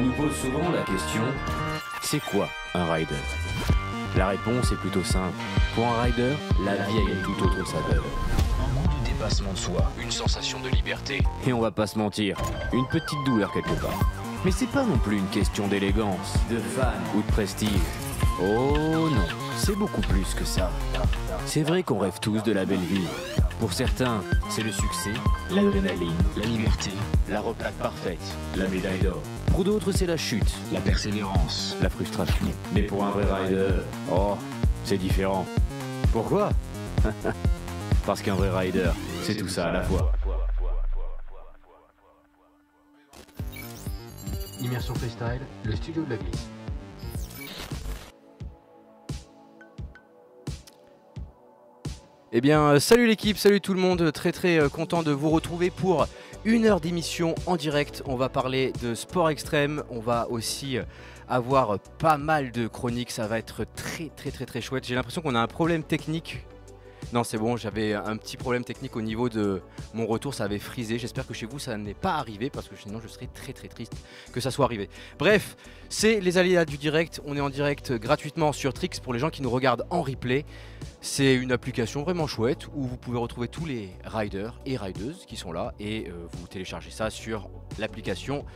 nous pose souvent la question, c'est quoi un rider? La réponse est plutôt simple. Pour un rider, la vie a une toute autre saveur. Un goût de dépassement de soi, une sensation de liberté. Et on va pas se mentir, une petite douleur quelque part. Mais c'est pas non plus une question d'élégance, de fan ou de prestige. Oh non, c'est beaucoup plus que ça. C'est vrai qu'on rêve tous de la belle vie. Pour certains, c'est le succès, l'adrénaline, la liberté, la retraite parfaite, la médaille d'or. Pour d'autres, c'est la chute, la persévérance, la frustration. Mais pour un vrai rider, oh, c'est différent. Pourquoi? Parce qu'un vrai rider, c'est tout ça à la fois. Immersion Freestyle, le studio de la glisse. Eh bien, salut l'équipe, salut tout le monde, très content de vous retrouver pour une heure d'émission en direct. On va parler de sport extrême, on va aussi avoir pas mal de chroniques, ça va être très chouette. J'ai l'impression qu'on a un problème technique. Non, c'est bon, j'avais un petit problème technique au niveau de mon retour, ça avait frisé. J'espère que chez vous ça n'est pas arrivé parce que sinon je serais très triste que ça soit arrivé. Bref, c'est les aléas du direct. On est en direct gratuitement sur Trix pour les gens qui nous regardent en replay. C'est une application vraiment chouette où vous pouvez retrouver tous les riders et rideuses qui sont là et vous téléchargez ça sur l'application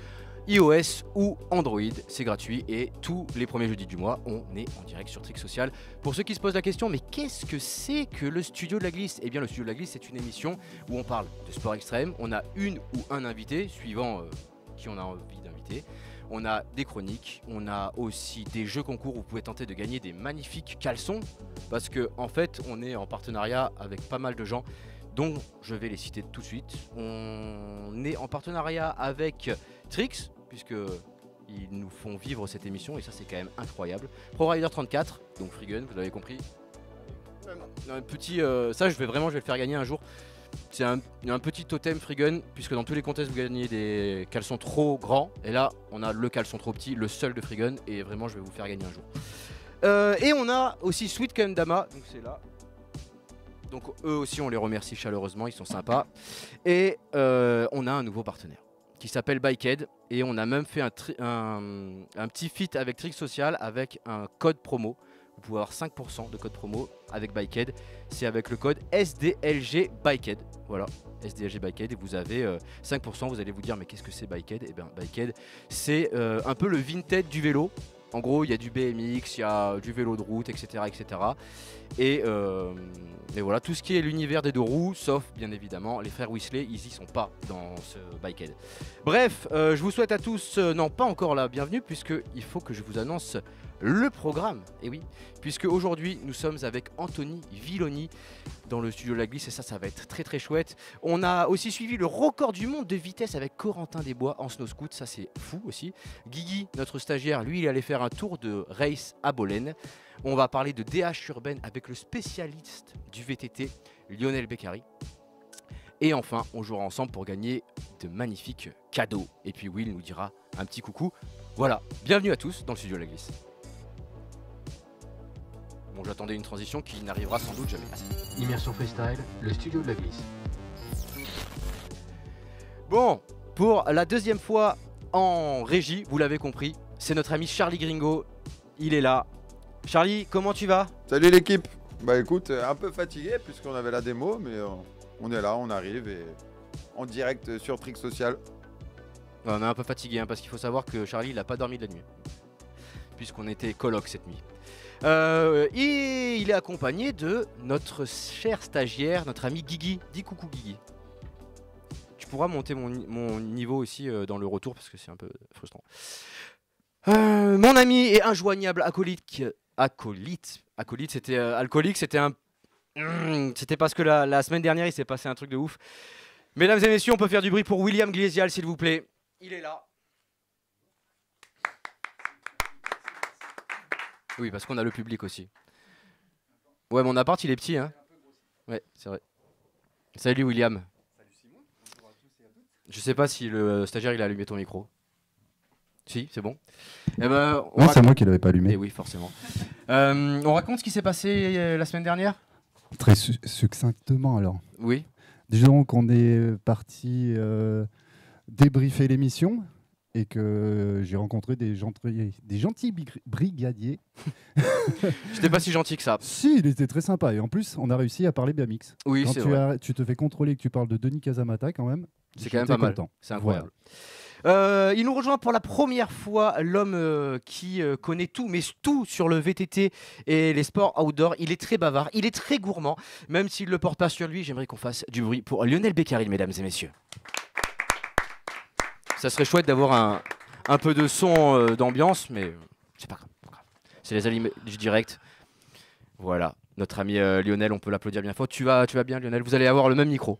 iOS ou Android, c'est gratuit et tous les premiers jeudis du mois, on est en direct sur Trix Social. Pour ceux qui se posent la question, mais qu'est-ce que c'est que le Studio de la Glisse? Eh bien, le Studio de la Glisse, c'est une émission où on parle de sport extrême. On a une ou un invité, suivant qui on a envie d'inviter. On a des chroniques, on a aussi des jeux concours où vous pouvez tenter de gagner des magnifiques caleçons. Parce que en fait, on est en partenariat avec pas mal de gens, dont je vais les citer tout de suite. On est en partenariat avec Trix, puisqu'ils nous font vivre cette émission et ça c'est quand même incroyable. ProRider 34, donc Freegun, vous l'avez compris. Un petit, ça je vais le faire gagner un jour. C'est un petit totem Freegun, puisque dans tous les contests vous gagnez des caleçons trop grands. Et là on a le caleçon trop petit, le seul de Freegun, et vraiment je vais vous faire gagner un jour. Et on a aussi Sweet Kendama, donc c'est là. Donc eux aussi on les remercie chaleureusement, ils sont sympas. Et on a un nouveau partenaire qui s'appelle Bikehead et on a même fait un petit feat avec Trix Social avec un code promo. Vous pouvez avoir 5% de code promo avec Bikehead. C'est avec le code SDLG Bikehead. Voilà, SDLG Bikehead et vous avez 5%. Vous allez vous dire mais qu'est-ce que c'est Bikehead? Et bien Bikehead c'est un peu le Vinted du vélo. En gros, il y a du BMX, il y a du vélo de route, etc. Et voilà, tout ce qui est l'univers des deux roues, sauf bien évidemment les frères Weasley, ils y sont pas dans ce Bikehead. Bref, je vous souhaite à tous, non pas encore la bienvenue, puisqu'il faut que je vous annonce le programme. Et oui, puisque aujourd'hui nous sommes avec Anthony Villoni dans le studio de la glisse et ça va être très chouette. On a aussi suivi le record du monde de vitesse avec Corentin Desbois en snow scoot, ça c'est fou aussi. Guigui, notre stagiaire, lui il allait faire un tour de race à Bolène. On va parler de DH urbaine avec le spécialiste du VTT, Lionel Beccari. Et enfin, on jouera ensemble pour gagner de magnifiques cadeaux. Et puis Will nous dira un petit coucou. Voilà, bienvenue à tous dans le studio de la glisse. Bon, j'attendais une transition qui n'arrivera sans doute jamais. Immersion Freestyle, le studio de la glisse. Bon, pour la deuxième fois en régie, vous l'avez compris, c'est notre ami Charlie Gringo. Il est là. Charlie, comment tu vas? Salut l'équipe. Bah écoute, un peu fatigué puisqu'on avait la démo, mais on est là, on arrive et en direct sur Trix Social. On est un peu fatigué parce qu'il faut savoir que Charlie il n'a pas dormi de la nuit. Puisqu'on était coloc cette nuit. Et il est accompagné de notre cher stagiaire, notre ami Guigui. Dis coucou Guigui. Tu pourras monter mon niveau aussi dans le retour parce que c'est un peu frustrant. Mon ami et injoignable acolyte, c'était alcoolique, c'était un... C'était parce que la semaine dernière il s'est passé un truc de ouf. Mesdames et messieurs, on peut faire du bruit pour William Glésial s'il vous plaît. Il est là. Oui, parce qu'on a le public aussi. Ouais, mon appart, il est petit, hein. Ouais, c'est vrai. Salut William. Salut Simon. Bonjour à tous et à toutes. Je sais pas si le stagiaire, il a allumé ton micro. Si, c'est bon. Eh ben, Non, c'est moi qui l'avais pas allumé. Eh oui, forcément. On raconte ce qui s'est passé la semaine dernière? Très succinctement alors. Oui. Disons qu'on est parti débriefer l'émission et que j'ai rencontré des gentils brigadiers. J'étais pas si gentil que ça. Si, il était très sympa. Et en plus, on a réussi à parler BMX. Oui, Quand c'est vrai. tu te fais contrôler que tu parles de Denis Casamata, quand même. C'est quand même j'étais pas mal. content. C'est incroyable. Il nous rejoint pour la première fois l'homme qui connaît tout, mais tout sur le VTT et les sports outdoor. Il est très bavard, il est très gourmand. Même s'il ne le porte pas sur lui, j'aimerais qu'on fasse du bruit pour Lionel Beccaril, mesdames et messieurs. Ça serait chouette d'avoir un peu de son d'ambiance, mais c'est pas grave. C'est les aliments du direct. Voilà, notre ami Lionel, on peut l'applaudir bien fort. Tu vas bien, Lionel? Vous allez avoir le même micro.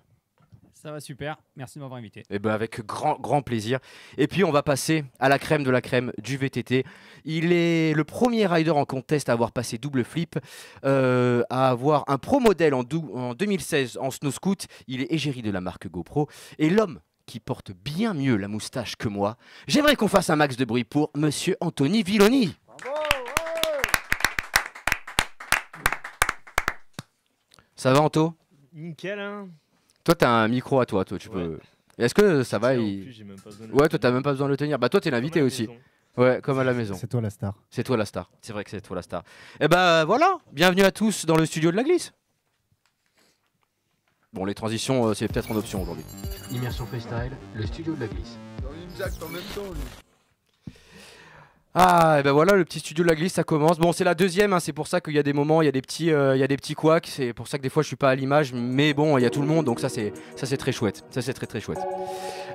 Ça va super, merci de m'avoir invité. Eh ben avec grand plaisir. Et puis on va passer à la crème de la crème du VTT. Il est le premier rider en contest à avoir passé double flip, à avoir un pro modèle en 2016 en snow scoot. Il est égérie de la marque GoPro. Et l'homme qui porte bien mieux la moustache que moi, j'aimerais qu'on fasse un max de bruit pour Monsieur Anthony Villoni. Ça va Anto? Nickel, hein. Toi t'as un micro à toi, tu peux... Est-ce que ça va Ouais, toi t'as même pas besoin de le tenir. Bah toi t'es l'invité aussi. Ouais, comme à la maison. C'est toi la star. C'est toi la star. C'est vrai que c'est toi la star. Et bah voilà, bienvenue à tous dans le studio de la glisse. Bon, les transitions, c'est peut-être en option aujourd'hui. Immersion Freestyle, le studio de la glisse. Il me jacte en même temps, lui. Ah, et ben voilà, le petit studio de la glisse, ça commence. Bon, c'est la deuxième, hein, c'est pour ça qu'il y a des moments, il y a des petits couacs. C'est pour ça que des fois je suis pas à l'image, mais bon, il y a tout le monde, donc ça c'est très chouette. Ça c'est très chouette.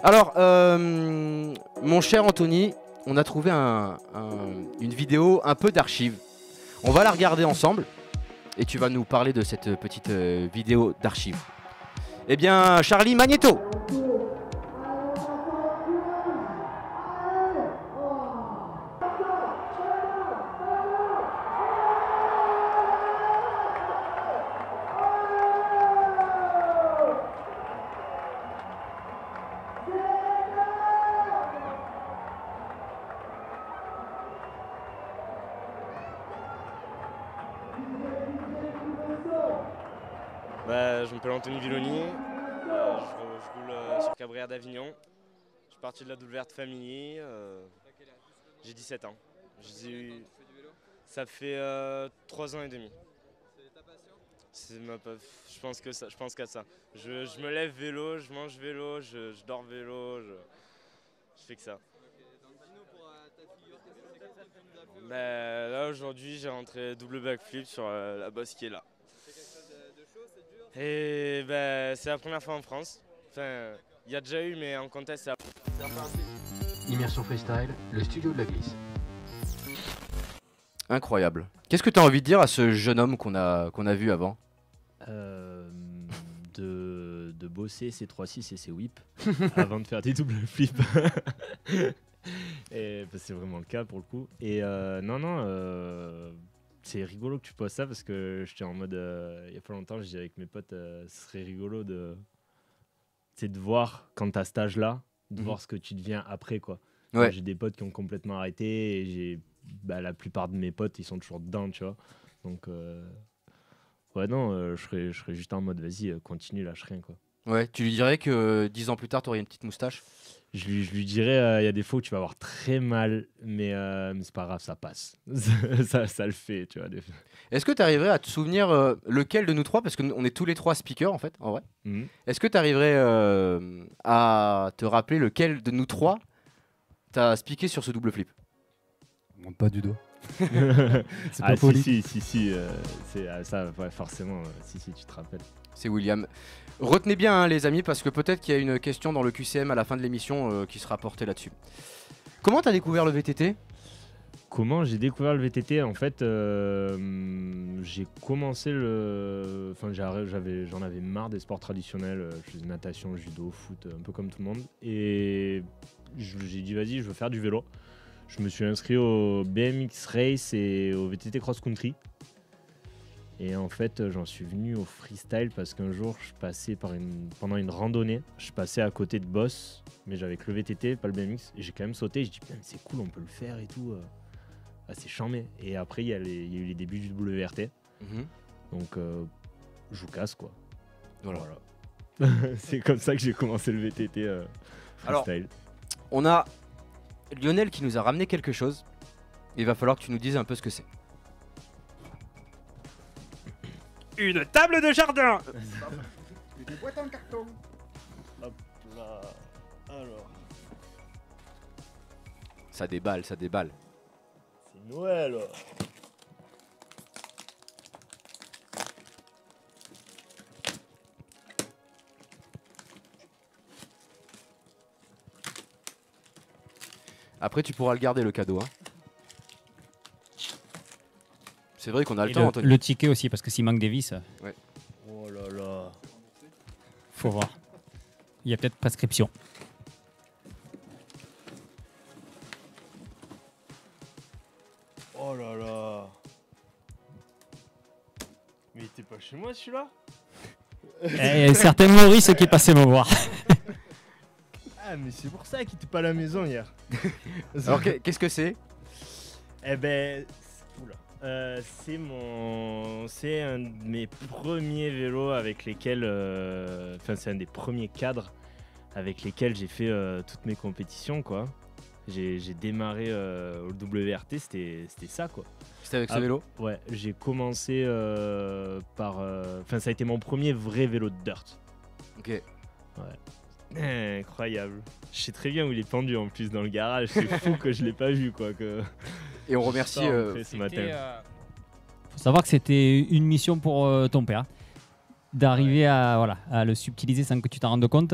Alors, mon cher Anthony, on a trouvé une vidéo un peu d'archives. On va la regarder ensemble et tu vas nous parler de cette petite vidéo d'archives. Eh bien, Charlie Magneto. Je m'appelle Anthony Villoni, je roule sur Cabrera d'Avignon. Je suis parti de la WRT Family, j'ai 17 ans. Ça fait 3 ans et demi. C'est ma passion? Je pense qu'à ça. Je me lève vélo, je mange vélo, je dors vélo, je fais que ça. Là aujourd'hui j'ai rentré double backflip sur la bosse qui est là. Et c'est la première fois en France. Enfin, il y a déjà eu, mais en contest, c'est la première fois. Immersion Freestyle, le studio de la glisse. Incroyable. Qu'est-ce que tu as envie de dire à ce jeune homme qu'on a vu avant? De bosser ses 3-6 et ses whips avant de faire des doubles flips. Et c'est vraiment le cas pour le coup. Et c'est rigolo que tu poses ça parce que j'étais en mode il y a pas longtemps, je disais avec mes potes ce serait rigolo de voir quand t'as cet âge-là, de voir ce que tu deviens après quoi. Ouais. J'ai des potes qui ont complètement arrêté et la plupart de mes potes ils sont toujours dedans, tu vois. Donc je serais juste en mode vas-y continue, lâche rien quoi. Ouais, tu lui dirais que 10 ans plus tard t'aurais une petite moustache? Je lui dirais, il y a des fois où tu vas avoir très mal, mais c'est pas grave, ça passe. ça le fait, tu vois. Est-ce que tu arriverais à te souvenir lequel de nous trois, parce qu'on est tous les trois speakers en fait, en vrai. Est-ce que tu arriverais à te rappeler lequel de nous trois t'as speaké sur ce double flip? On monte pas du doigt. C'est pas poli. Si, c'est ça, ouais, forcément, si, tu te rappelles. C'est William. Retenez bien hein, les amis, parce que peut-être qu'il y a une question dans le QCM à la fin de l'émission qui sera portée là-dessus. Comment t'as découvert le VTT? Comment j'ai découvert le VTT? En fait, j'ai commencé j'en avais marre des sports traditionnels. Je faisais natation, judo, foot, un peu comme tout le monde. Et j'ai dit vas-y, je veux faire du vélo. Je me suis inscrit au BMX Race et au VTT Cross Country. Et en fait, j'en suis venu au freestyle parce qu'un jour, je passais pendant une randonnée, je passais à côté de Boss, mais j'avais que le VTT, pas le BMX, et j'ai quand même sauté. Je dis putain, c'est cool, on peut le faire et tout. C'est chambé. Et après, il y a eu les débuts du WRT. Donc, je vous casse quoi. Voilà. C'est comme ça que j'ai commencé le VTT freestyle. Alors, on a Lionel qui nous a ramené quelque chose. Il va falloir que tu nous dises un peu ce que c'est. Une table de jardin. Des boîtes en carton. Hop là. Alors, Ça déballe, ça déballe. c'est Noël. Après, tu pourras le garder le cadeau. Hein. C'est vrai qu'on a le Et temps, Anthony. le ticket aussi, parce que s'il manque des vis, Oh là là. faut voir. Il y a peut-être prescription. Oh là là. Mais il était pas chez moi celui-là? Et certains Maurice qui passaient me voir. Ah mais c'est pour ça qu'il était pas à la maison hier. Alors, qu'est-ce que c'est? Eh ben, c'est un de mes premiers vélos avec lesquels, enfin c'est un des premiers cadres avec lesquels j'ai fait toutes mes compétitions quoi. J'ai démarré au WRT, c'était ça quoi. C'était avec ce vélo? Ouais, j'ai commencé par, enfin ça a été mon premier vrai vélo de dirt. Ok. Incroyable. Je sais très bien où il est pendu en plus dans le garage. C'est fou que je l'ai pas vu quoi. Et on remercie. Ce matin. Faut savoir que c'était une mission pour ton père, d'arriver à le subtiliser sans que tu t'en rendes compte.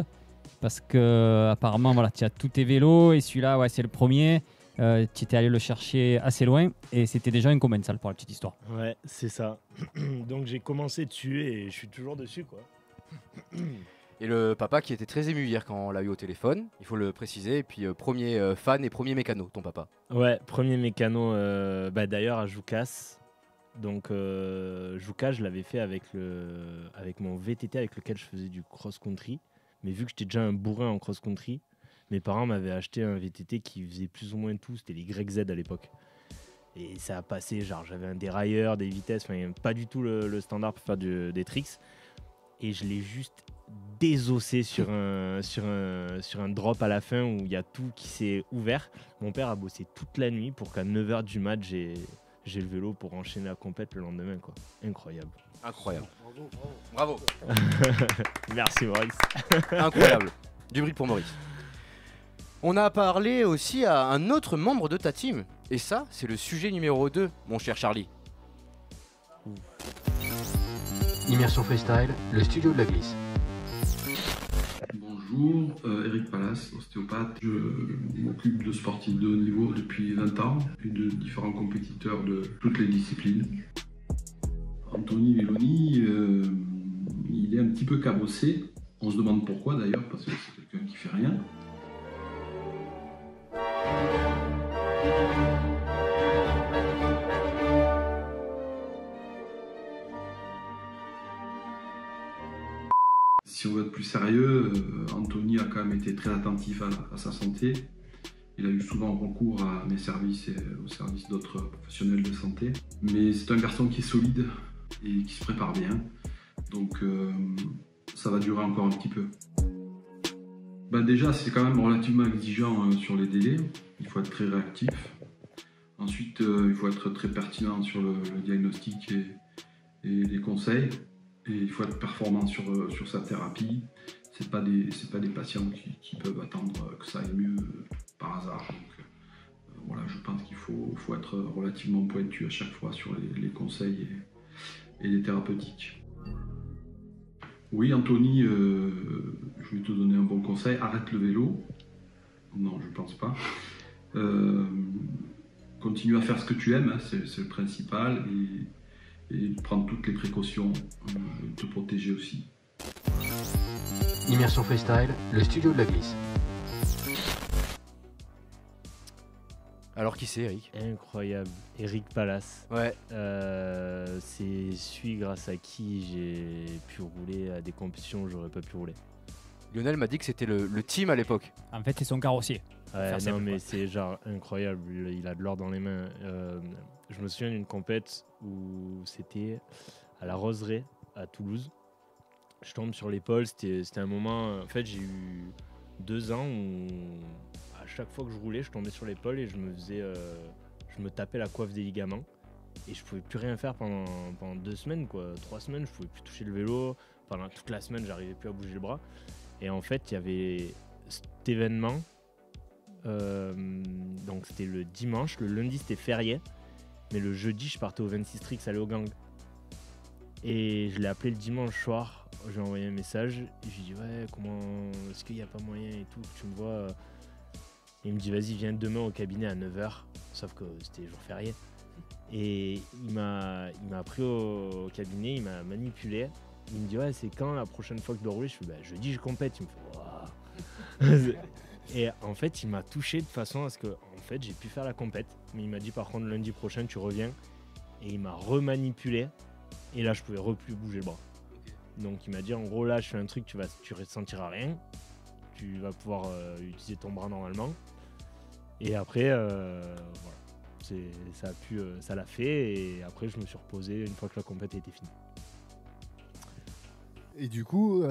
Parce que apparemment voilà, tu as tous tes vélos et celui-là ouais, c'est le premier. Tu étais allé le chercher assez loin et c'était déjà un commensal pour la petite histoire. Ouais, c'est ça. Donc j'ai commencé dessus et je suis toujours dessus quoi. Et le papa qui était très ému hier quand on l'a eu au téléphone, il faut le préciser. Et puis premier fan et premier mécano, ton papa. Ouais, premier mécano d'ailleurs à Joucas. Donc Joucas, je l'avais fait avec mon VTT avec lequel je faisais du cross-country. Mais vu que j'étais déjà un bourrin en cross-country, mes parents m'avaient acheté un VTT qui faisait plus ou moins tout. C'était les YZ à l'époque. Et ça a passé, genre j'avais un dérailleur, des vitesses, enfin pas du tout le standard pour faire des tricks. Et je l'ai juste désossé sur un drop à la fin où il y a tout qui s'est ouvert. Mon père a bossé toute la nuit pour qu'à 9h du mat, j'ai le vélo pour enchaîner la compète le lendemain. Quoi. Incroyable. Incroyable. Bravo. Merci Maurice. Incroyable. Du bruit pour Maurice. On a parlé aussi à un autre membre de ta team. Et ça, c'est le sujet numéro 2, mon cher Charlie. Immersion Freestyle, le studio de la glisse. Bonjour, Eric Pallas, ostéopathe. Je m'occupe de sportifs de haut niveau depuis 20 ans et de différents compétiteurs de toutes les disciplines. Anthony Villoni, il est un petit peu cabossé. On se demande pourquoi d'ailleurs, parce que c'est quelqu'un qui fait rien. Si on veut être plus sérieux, Anthony a quand même été très attentif à sa santé. Il a eu souvent recours à mes services et aux services d'autres professionnels de santé. Mais c'est un garçon qui est solide et qui se prépare bien. Donc ça va durer encore un petit peu. Déjà, c'est quand même relativement exigeant sur les délais. Il faut être très réactif. Ensuite, il faut être très pertinent sur le diagnostic et les conseils. Et il faut être performant sur sa thérapie. C'est pas des patients qui peuvent attendre que ça aille mieux par hasard. Donc, voilà, je pense qu'il faut être relativement pointu à chaque fois sur les conseils et les thérapeutiques. Oui, Anthony, je vais te donner un bon conseil. Arrête le vélo. Non, je pense pas. Continue à faire ce que tu aimes, hein, c'est le principal. Et prendre toutes les précautions, te protéger aussi. Immersion Freestyle, le studio de la glisse. Alors qui c'est, Eric? Incroyable. Eric Pallas. Ouais. C'est celui grâce à qui j'ai pu rouler à des compétitions où j'aurais pas pu rouler. Lionel m'a dit que c'était le team à l'époque. En fait, c'est son carrossier. Ouais, non simple, mais quoi. c'est genre incroyable, il a de l'or dans les mains. Je me souviens d'une compète où c'était à la Roseraie à Toulouse. Je tombe sur l'épaule, c'était un moment... En fait j'ai eu 2 ans où chaque fois que je roulais, je tombais sur l'épaule et je me tapais la coiffe des ligaments. Et je pouvais plus rien faire pendant 2 semaines, 3 semaines, je pouvais plus toucher le vélo. Pendant toute la semaine, j'arrivais plus à bouger le bras. Et en fait, il y avait cet événement. Donc c'était le dimanche, le lundi c'était férié. Mais le jeudi, je partais au 26 Tricks aller au gang. Et je l'ai appelé le dimanche soir. J'ai envoyé un message. Et je lui ai dit ouais, comment est-ce qu'il n'y a pas moyen et tout, que tu me vois. Et il me dit vas-y, viens demain au cabinet à 9h. Sauf que c'était jour férié. Et il m'a pris au cabinet, il m'a manipulé. Il me dit ouais, c'est quand la prochaine fois que je dois rouler? Je fais bah jeudi je compète. Il me fait waouh. Et en fait, il m'a touché de façon à ce que en fait, j'ai pu faire la compète. Mais il m'a dit par contre lundi prochain tu reviens. Et il m'a remanipulé. Et là, je pouvais plus bouger le bras. Donc il m'a dit en gros là, je fais un truc, tu ressentiras rien. Tu vas pouvoir utiliser ton bras normalement. Et après, voilà. Ça l'a fait et après je me suis reposé une fois que la compète était finie. Et du coup,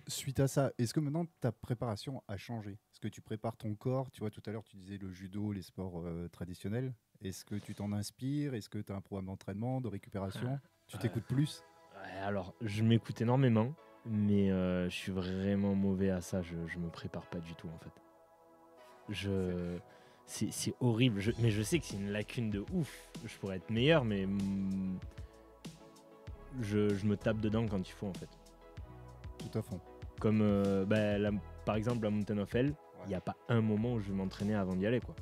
suite à ça, est-ce que maintenant ta préparation a changé? Est-ce que tu prépares ton corps? Tu vois, tout à l'heure tu disais le judo, les sports traditionnels. Est-ce que tu t'en inspires? Est-ce que tu as un programme d'entraînement, de récupération? Tu t'écoutes plus? Ouais, alors je m'écoute énormément, mais je suis vraiment mauvais à ça. Je me prépare pas du tout en fait. C'est horrible, mais je sais que c'est une lacune de ouf. Je pourrais être meilleur, mais je me tape dedans quand il faut en fait. Tout à fond. Comme par exemple la Mountain of Hell, il n'y a pas un moment où je vais m'entraîner avant d'y aller quoi.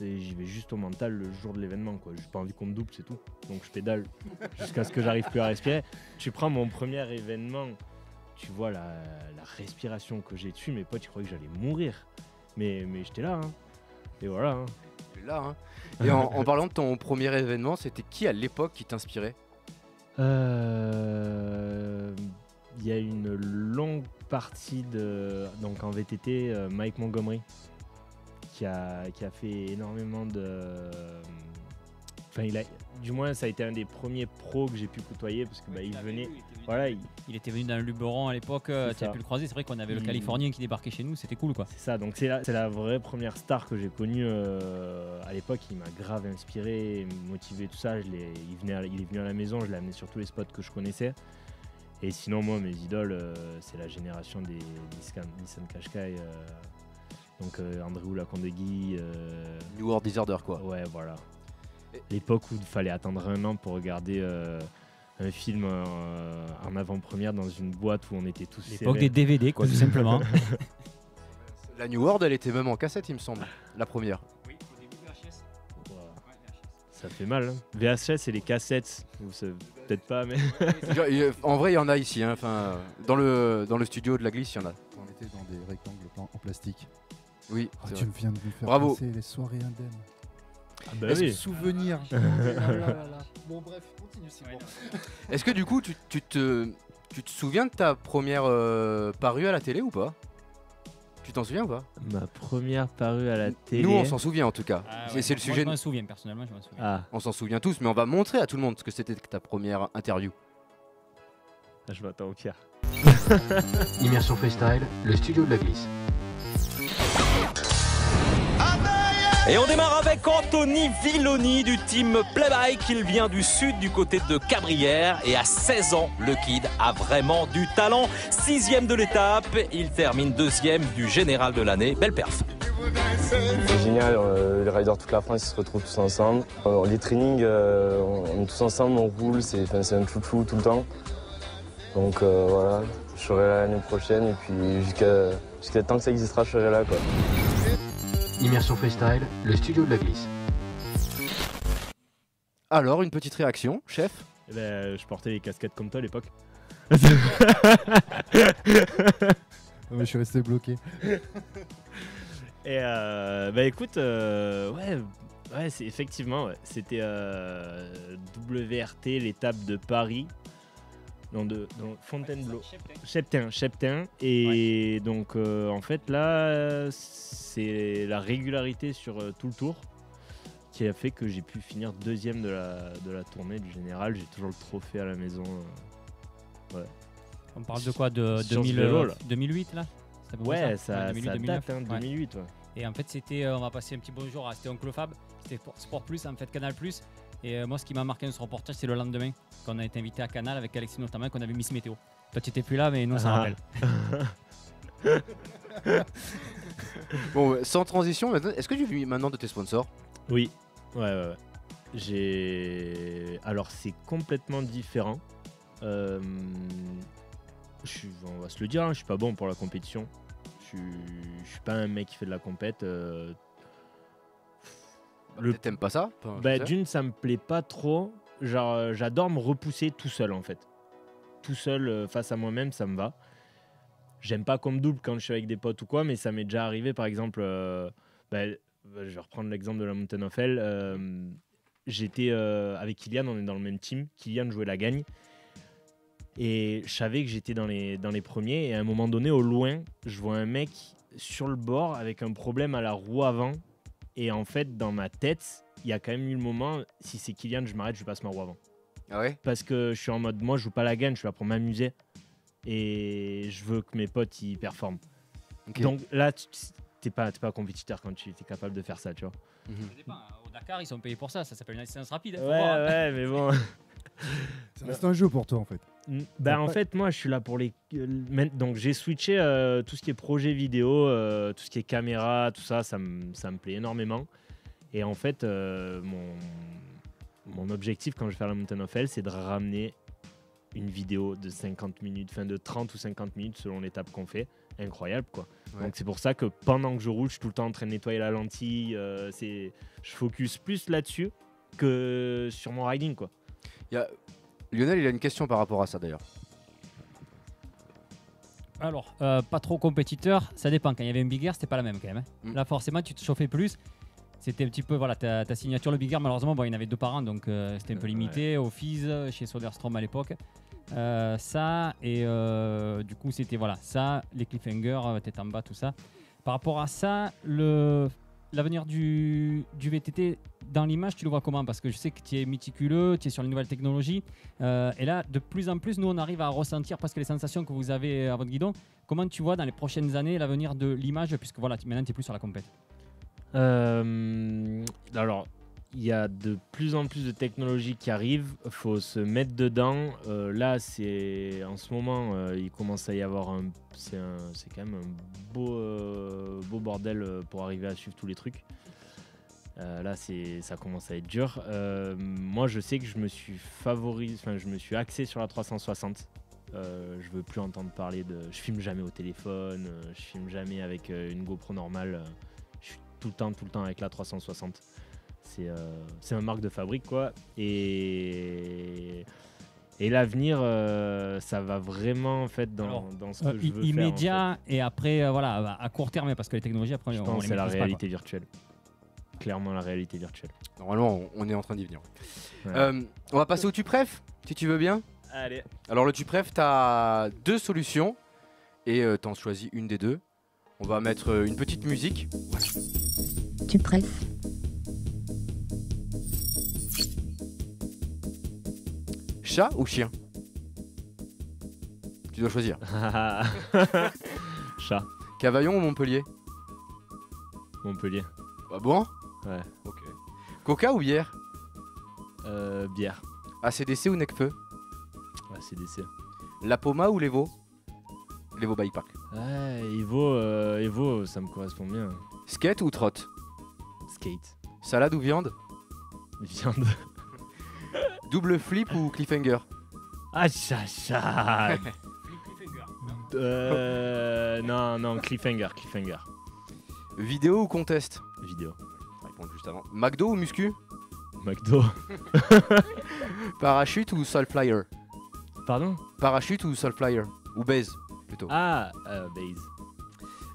Et j'y vais juste au mental le jour de l'événement quoi. J'ai pas envie qu'on me double, c'est tout. Donc je pédale jusqu'à ce que j'arrive plus à respirer. Tu prends mon premier événement, tu vois la respiration que j'ai dessus, mes potes ils croyaient que j'allais mourir. Mais j'étais là hein. Et voilà. Hein. Là, hein. Et en parlant de ton premier événement, c'était qui à l'époque qui t'inspirait? Il y a une longue partie donc en VTT, Mike Montgomery, qui a fait énormément de... Enfin, du moins, ça a été un des premiers pros que j'ai pu côtoyer parce que il venait... Voilà, il était venu dans le Luberon à l'époque, tu as pu le croiser, c'est vrai qu'on avait le Californien qui débarquait chez nous, c'était cool quoi. C'est ça, donc c'est la vraie première star que j'ai connue à l'époque, il m'a grave inspiré, motivé, tout ça. Il est venu à la maison, je l'ai amené sur tous les spots que je connaissais. Et sinon moi mes idoles, c'est la génération des Nissan Qashqai, donc Andrew Lacondegui. New World Disorder quoi. Ouais voilà. L'époque où il fallait attendre 1 an pour regarder un film en avant-première dans une boîte où on était tous serrés. L'époque des DVD quoi, tout simplement. La New World elle était même en cassette il me semble, la première. Oui, au début VHS. Wow. Ça fait mal hein. VHS et les cassettes, peut-être pas mais... En vrai il y en a ici, hein. Enfin, dans le studio de la Glisse il y en a. On était dans des rectangles en plastique. Oui, tu me viens de me faire bravo. passer les soirées indemnes. Ah bah oui. Souvenir. Bon bref, continue Simon. Est-ce que du coup tu te souviens de ta première parue à la télé ou pas? Tu t'en souviens ou pas? Ma première parue à la télé. Nous on s'en souvient en tout cas. C'est le sujet. Moi, je m'en souviens personnellement, je m'en souviens. Ah. On s'en souvient tous, mais on va montrer à tout le monde ce que c'était ta première interview. Je m'attends au pire. Immersion Freestyle, le studio de la glisse. Et on démarre avec Anthony Villoni du team Playbike. Il vient du sud, du côté de Cabrières. Et à 16 ans, le kid a vraiment du talent. 6e de l'étape, il termine 2e du général de l'année. Belle perf. C'est génial, les riders toute la France ils se retrouvent tous ensemble. Les trainings, on est tous ensemble, on roule, c'est un chouchou tout le temps. Donc voilà, je serai là l'année prochaine et puis jusqu'à temps que ça existera, je serai là quoi. Immersion Freestyle, le studio de la glisse. Alors, une petite réaction, chef? Je portais les casquettes comme toi à l'époque. Je suis resté bloqué. Et écoute, ouais, c'est effectivement, ouais, c'était WRT, l'étape de Paris. Dans Fontainebleau, Cheptain. Et donc en fait là c'est la régularité sur tout le tour qui a fait que j'ai pu finir 2e de la tournée du général. J'ai toujours le trophée à la maison. Ouais. On parle de quoi, de 2008 là? Ouais, ça 2008, date, 2008. Ouais. Et en fait, on va passer un petit bonjour, c'était Oncle Fab, c'était Sport Plus, en fait Canal Plus. Et moi, ce qui m'a marqué dans ce reportage, c'est le lendemain, qu'on a été invité à Canal avec Alexis notamment, qu'on avait Miss Météo. Toi, tu n'étais plus là, mais nous, on s'en rappelle. Bon, sans transition, est-ce que tu vis maintenant de tes sponsors? Oui, ouais. Alors, c'est complètement différent. On va se le dire, hein, je suis pas bon pour la compétition. Je suis pas un mec qui fait de la compète. T'aimes pas ça? D'une, ça me plaît pas trop. Genre, j'adore me repousser tout seul en fait. Tout seul face à moi-même, ça me va. J'aime pas qu'on me double quand je suis avec des potes ou quoi, mais ça m'est déjà arrivé par exemple. Je vais reprendre l'exemple de la Mountain of Hell. J'étais avec Kylian, on est dans le même team. Kylian jouait la gagne. Et je savais que j'étais dans les premiers. Et à un moment donné, au loin, je vois un mec sur le bord avec un problème à la roue avant. Et en fait, dans ma tête, il y a quand même eu le moment, si c'est Kylian, je m'arrête, je passe ma roue avant. Ah ouais? Parce que je suis en mode, moi, je joue pas la gagne, je suis là pour m'amuser. Et je veux que mes potes, ils performent. Okay. Donc là, t'es pas compétiteur quand tu es capable de faire ça, tu vois. Ça dépend. Au Dakar, ils sont payés pour ça. Ça s'appelle une assistance rapide. Ouais, mais bon... C'est un jeu pour toi en fait. En fait, moi, je suis là pour les. Donc, j'ai switché tout ce qui est projet vidéo, tout ce qui est caméra, tout ça, ça me plaît énormément. Et en fait, mon objectif quand je vais faire la Mountain of Hell, c'est de ramener une vidéo de 50 minutes, de 30 ou 50 minutes selon l'étape qu'on fait. Incroyable, quoi. Ouais. Donc, c'est pour ça que pendant que je roule, je suis tout le temps en train de nettoyer la lentille. Je focus plus là-dessus que sur mon riding, quoi. Lionel, il a une question par rapport à ça d'ailleurs. Alors, pas trop compétiteur, ça dépend. Quand il y avait une Big Air, c'était pas la même quand même. Là, forcément, tu te chauffais plus. C'était un petit peu, voilà, ta signature, le Big Air, malheureusement, il y en avait 2 par an, donc c'était un peu limité. Au Fizz, chez Soderstrom à l'époque. Ça, et du coup, c'était voilà, ça, les cliffhangers, tête en bas, tout ça. Par rapport à ça, l'avenir du VTT dans l'image, tu le vois comment? Parce que je sais que tu es méticuleux, tu es sur les nouvelles technologies. Et là, de plus en plus, nous, on arrive à ressentir parce que les sensations que vous avez à votre guidon. Comment tu vois dans les prochaines années l'avenir de l'image? Puisque voilà, maintenant, tu es plus sur la compète. Alors, il y a de plus en plus de technologies qui arrivent. Il faut se mettre dedans. Là, en ce moment, il commence à y avoir c'est quand même un beau bordel pour arriver à suivre tous les trucs. Là, ça commence à être dur. Moi, je sais que je me suis axé sur la 360. Je veux plus entendre parler je filme jamais au téléphone, je filme jamais avec une GoPro normale. Je suis tout le temps avec la 360. C'est ma marque de fabrique, quoi. Et l'avenir, ça va vraiment en fait dans ce que je veux immédiat faire. En fait. Et après, voilà, à court terme, parce que les technologies, après, je pense que c'est la réalité virtuelle. Clairement la réalité virtuelle. Normalement, on est en train d'y venir. Ouais. On va passer au tu préf, si tu veux bien. Allez. Alors le tu préf, t'as 2 solutions et t'en choisis une des 2. On va mettre une petite musique. Tu préf. Chat ou chien? Tu dois choisir. Chat. Cavaillon ou Montpellier? Montpellier. Ah bon? Ouais. Ok. Coca ou bière? Bière. ACDC ou Necfeu? ACDC. La Poma ou l'Evo? L'Evo Bike Park. Ouais, Evo, ça me correspond bien. Skate ou trotte? Skate. Salade ou viande? Viande. Double flip ou cliffhanger? Ah, chacha. Non, cliffhanger. Vidéo ou contest? Vidéo. Répondre juste avant. McDo ou muscu? McDo. Parachute ou Soulflyer? Pardon? Parachute ou Soulflyer? Ou base plutôt? Ah, base.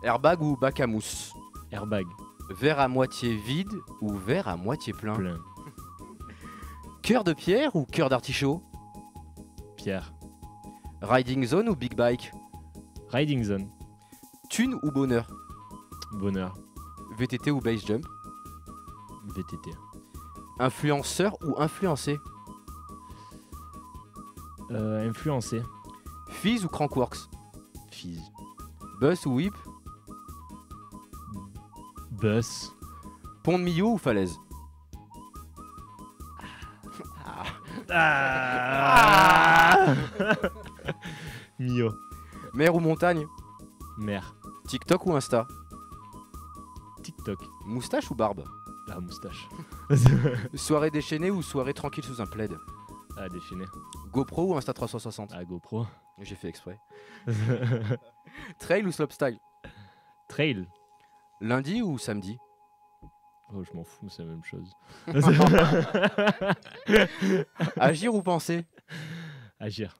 Airbag ou bac à mousse? Airbag. Verre à moitié vide ou verre à moitié plein? Plein. Cœur de pierre ou cœur d'artichaut? Pierre. Riding zone ou big bike? Riding zone. Thune ou bonheur? Bonheur. VTT ou base jump? VTT. Influenceur ou influencé? Influencé. Fizz ou Crankworks? Fizz. Buzz ou whip? Bus. Pont de Millau ou falaise? Mio. Mer ou montagne? Mer. TikTok ou Insta? TikTok. Moustache ou barbe? La moustache. Soirée déchaînée ou soirée tranquille sous un plaid? Ah, déchaîné. GoPro ou Insta 360? Ah, GoPro. J'ai fait exprès. Trail ou slopestyle? Trail. Lundi ou samedi? Oh, je m'en fous, c'est la même chose. Agir ou penser? Agir.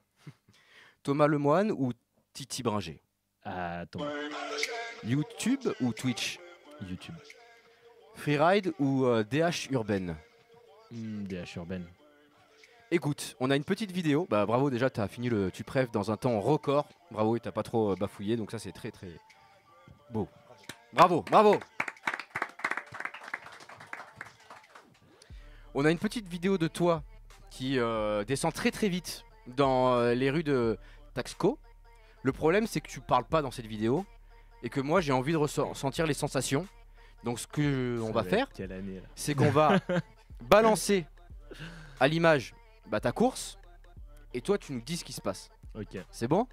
Thomas Lemoine ou Titi Bringer? Attends. YouTube ou Twitch? YouTube. Freeride ou DH urbaine? DH urbaine. Écoute, on a une petite vidéo. Bah bravo, déjà t'as fini le tu préf dans un temps record. Bravo, et t'as pas trop bafouillé, donc ça c'est très très beau. Bravo, bravo. On a une petite vidéo de toi qui descend très très vite dans les rues de Taxco. Le problème c'est que tu parles pas dans cette vidéo et que moi j'ai envie de ressentir les sensations. Donc ce que on va faire, c'est qu'on va balancer à l'image ta course et toi tu nous dis ce qui se passe. Ok. C'est bon?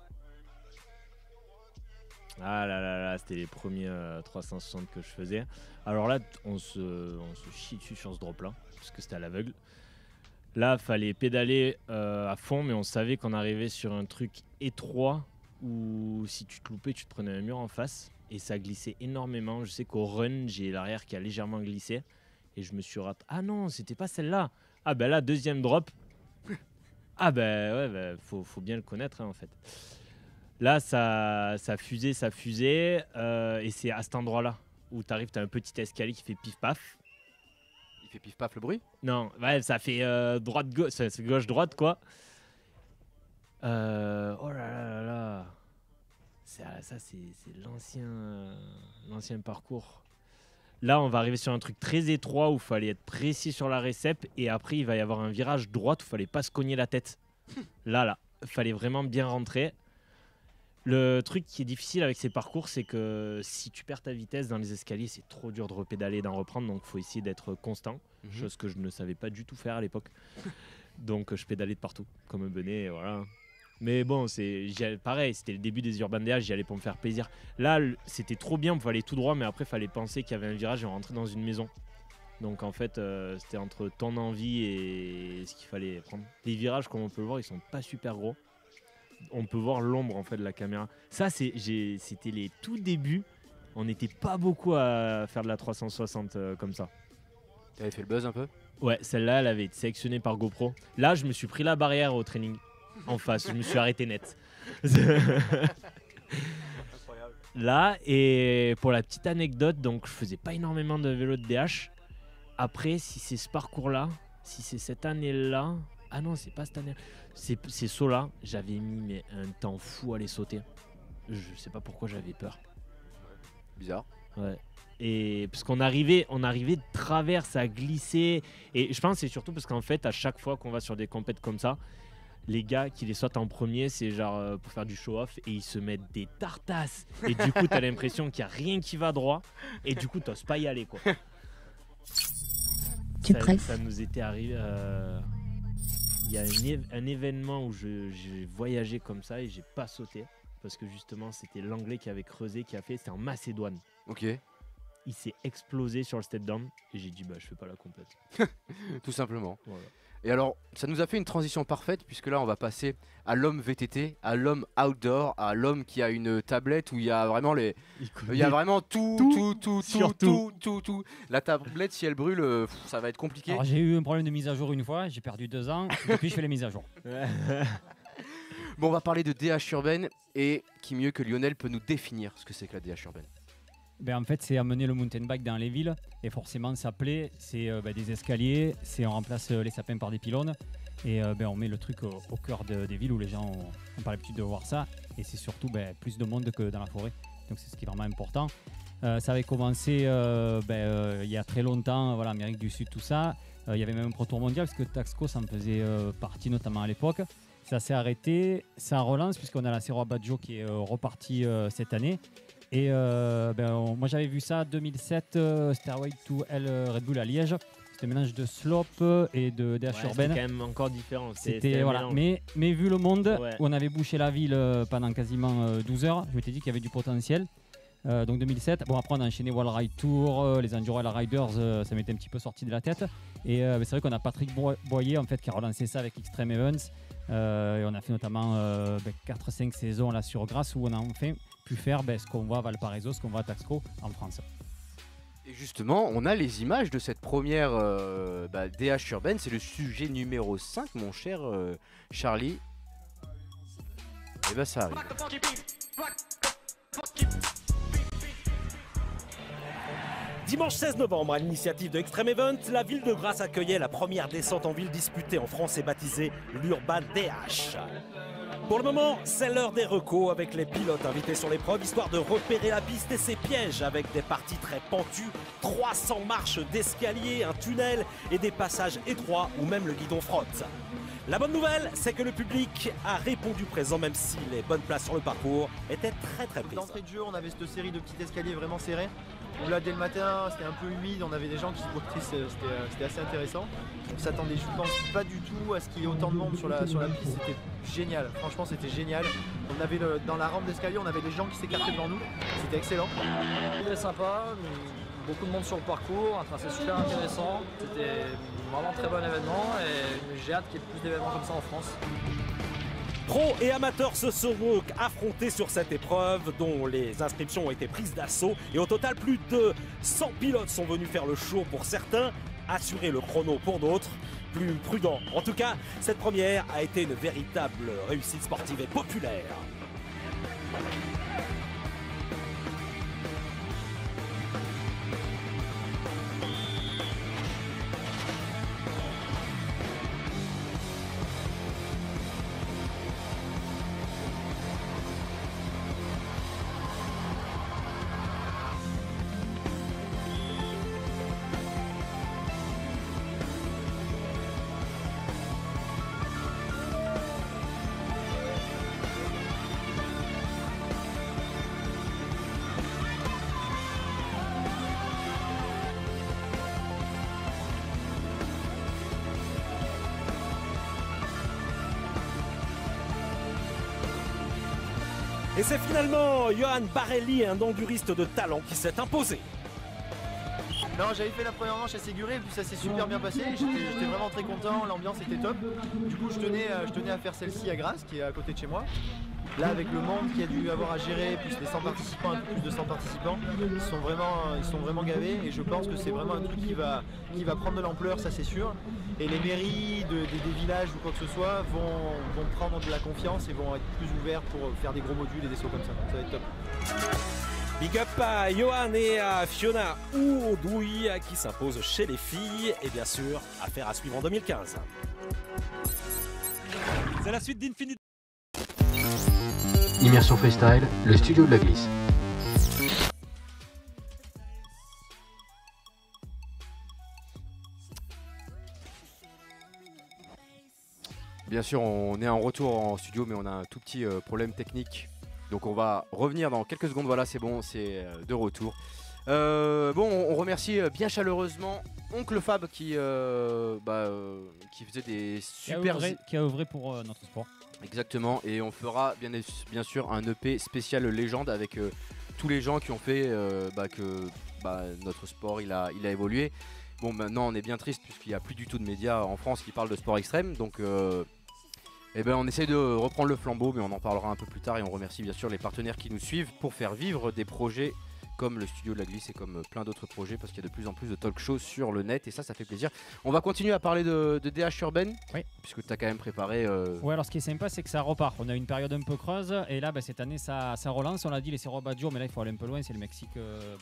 Ah là là là, c'était les premiers 360 que je faisais. Alors là, on se chie dessus sur ce drop là, parce que c'était à l'aveugle. Là, fallait pédaler à fond, mais on savait qu'on arrivait sur un truc étroit où si tu te loupais, tu te prenais un mur en face et ça glissait énormément. Je sais qu'au run, j'ai l'arrière qui a légèrement glissé et je me suis raté. Ah non, c'était pas celle-là. Ah ben là, deuxième drop. Ah ben ouais, faut bien le connaître hein, en fait. Là, ça fusait, et c'est à cet endroit-là où tu arrives, tu as un petit escalier qui fait pif-paf. Il fait pif-paf le bruit? Non, ouais, ça fait droite-gauche, c'est gauche-droite quoi. Oh là là là là. Ça, c'est l'ancien parcours. Là, on va arriver sur un truc très étroit où il fallait être précis sur la récep. Et après, il va y avoir un virage droite où il fallait pas se cogner la tête. Là, il fallait vraiment bien rentrer. Le truc qui est difficile avec ces parcours, c'est que si tu perds ta vitesse dans les escaliers, c'est trop dur de repédaler et d'en reprendre. Donc, il faut essayer d'être constant. Chose que je ne savais pas du tout faire à l'époque. Donc, je pédalais de partout, comme un benet, et voilà. Mais bon, pareil, c'était le début des Urban DH, j'y allais pour me faire plaisir. Là, c'était trop bien, il fallait aller tout droit, mais après, il fallait penser qu'il y avait un virage et on rentrait dans une maison. Donc en fait, c'était entre ton envie et ce qu'il fallait prendre. Les virages, comme on peut le voir, ils sont pas super gros. On peut voir l'ombre en fait de la caméra. Ça, c'était les tout débuts. On n'était pas beaucoup à faire de la 360 comme ça. T'avais fait le buzz un peu? Ouais, celle-là, elle avait été sélectionnée par GoPro. Là, je me suis pris la barrière au training. En face, je me suis arrêté net. Là, et pour la petite anecdote, donc je faisais pas énormément de vélo de DH. Après, si c'est ce parcours-là, si c'est cette année-là, ah non, c'est pas cette année, c'est saut-là, j'avais mis un temps fou à les sauter. Je sais pas pourquoi j'avais peur. Bizarre. Ouais. Et parce qu'on arrivait de travers, ça glissait. Et je pense que c'est surtout parce qu'en fait, à chaque fois qu'on va sur des compètes comme ça, les gars qui les sautent en premier, c'est genre pour faire du show-off et ils se mettent des tartasses. Et du coup, t'as l'impression qu'il n'y a rien qui va droit. Et du coup, t'oses pas y aller, quoi. Ça nous était arrivé. Il y a un événement où j'ai voyagé comme ça et j'ai pas sauté. Parce que justement, c'était l'anglais qui avait creusé, qui a fait. C'était en Macédoine. Ok. Il s'est explosé sur le step down et j'ai dit, je fais pas la compète. Tout simplement. Voilà. Et alors, ça nous a fait une transition parfaite puisque là, on va passer à l'homme VTT, à l'homme outdoor, à l'homme qui a une tablette où il y a vraiment tout. La tablette, si elle brûle, ça va être compliqué. Alors, j'ai eu un problème de mise à jour une fois, j'ai perdu 2 ans, depuis je fais les mises à jour. Bon, on va parler de DH urbaine et qui mieux que Lionel peut nous définir ce que c'est que la DH urbaine. En fait, c'est amener le mountain bike dans les villes et forcément, ça plaît. C'est des escaliers, on remplace les sapins par des pylônes et on met le truc au cœur des villes où les gens ont pas l'habitude de voir ça. Et c'est surtout plus de monde que dans la forêt. Donc, c'est ce qui est vraiment important. Ça avait commencé il y a très longtemps, Amérique du Sud, tout ça. Il y avait même un Pro Tour mondial parce que Taxco, ça en faisait partie notamment à l'époque. Ça s'est arrêté, ça relance puisqu'on a la Cerro Abaggio qui est reparti cette année. Et moi j'avais vu ça 2007, Stairway to Hell Red Bull à Liège. C'était un mélange de slope et de DH urbaine. C'était quand même encore différent. C'était voilà. Mais vu le monde où on avait bouché la ville pendant quasiment 12 heures, je m'étais dit qu'il y avait du potentiel. Donc 2007. Bon, après on a enchaîné Wall Ride Tour, les Enduro Riders, ça m'était un petit peu sorti de la tête. Et c'est vrai qu'on a Patrick Boyer en fait qui a relancé ça avec Extreme Events. Et on a fait notamment 4-5 saisons là sur Grasse où on a enfin pu faire ce qu'on voit à Valparaiso, ce qu'on voit à Taxco en France. Et justement, on a les images de cette première DH urbaine. C'est le sujet numéro 5, mon cher Charlie. Et bah ça arrive. Dimanche 16 novembre, à l'initiative de Extreme Event, la ville de Grasse accueillait la première descente en ville disputée en France et baptisée l'Urban DH. Pour le moment, c'est l'heure des recos avec les pilotes invités sur l'épreuve, histoire de repérer la piste et ses pièges avec des parties très pentues, 300 marches d'escalier, un tunnel et des passages étroits où même le guidon frotte. La bonne nouvelle, c'est que le public a répondu présent, même si les bonnes places sur le parcours étaient très prises. D'entrée de jeu, on avait cette série de petits escaliers vraiment serrés. Où là, dès le matin, c'était un peu humide, on avait des gens qui se bottaient, c'était assez intéressant. On s'attendait, je pense, pas du tout à ce qu'il y ait autant de monde sur la piste. C'était génial, franchement, c'était génial. On avait dans la rampe d'escalier, on avait des gens qui s'écartaient devant nous. C'était excellent. Très sympa, beaucoup de monde sur le parcours, un tracé super intéressant. C'était vraiment un très bon événement et j'ai hâte qu'il y ait plus d'événements comme ça en France. Pros et amateurs se sont donc affrontés sur cette épreuve dont les inscriptions ont été prises d'assaut et au total plus de 100 pilotes sont venus faire le show pour certains, assurer le chrono pour d'autres, plus prudents. En tout cas, cette première a été une véritable réussite sportive et populaire. Et c'est finalement Johan Barelli, un enduriste de talent, qui s'est imposé. Non, j'avais fait la première manche à Séguré, puis ça s'est super bien passé. J'étais vraiment très content, l'ambiance était top. Du coup, je tenais à faire celle-ci à Grasse, qui est à côté de chez moi. Là, avec le monde qu'il y a dû avoir à gérer, plus les 100 participants, un peu plus de 100 participants, ils sont vraiment gavés. Et je pense que c'est vraiment un truc qui va prendre de l'ampleur, ça c'est sûr. Et les mairies des villages ou quoi que ce soit vont prendre de la confiance et vont être plus ouverts pour faire des gros modules et des sauts comme ça. Ça va être top. Big up à Johan et à Fiona Oudouy qui s'imposent chez les filles et bien sûr, affaire à suivre en 2015. C'est la suite d'Infinite. Immersion Freestyle, le studio de la glisse. Bien sûr, on est en retour en studio, mais on a un tout petit problème technique. Donc on va revenir dans quelques secondes. Voilà, c'est bon, c'est de retour. On remercie bien chaleureusement Oncle Fab qui faisait des super... Qui a œuvré pour notre sport. Exactement, et on fera bien sûr un EP spécial légende avec tous les gens qui ont fait que notre sport il a évolué. Bon, maintenant on est bien triste puisqu'il n'y a plus du tout de médias en France qui parlent de sport extrême, donc on essaye de reprendre le flambeau, mais on en parlera un peu plus tard, et on remercie bien sûr les partenaires qui nous suivent pour faire vivre des projets comme le studio de la glisse et comme plein d'autres projets, parce qu'il y a de plus en plus de talk shows sur le net et ça fait plaisir. On va continuer à parler de DH urbaine, oui, puisque tu as quand même préparé... Ouais, alors ce qui est sympa, c'est que ça repart. On a une période un peu creuse et là cette année ça relance. On l'a dit, les Cerro Baggio, mais là il faut aller un peu loin, c'est le Mexique,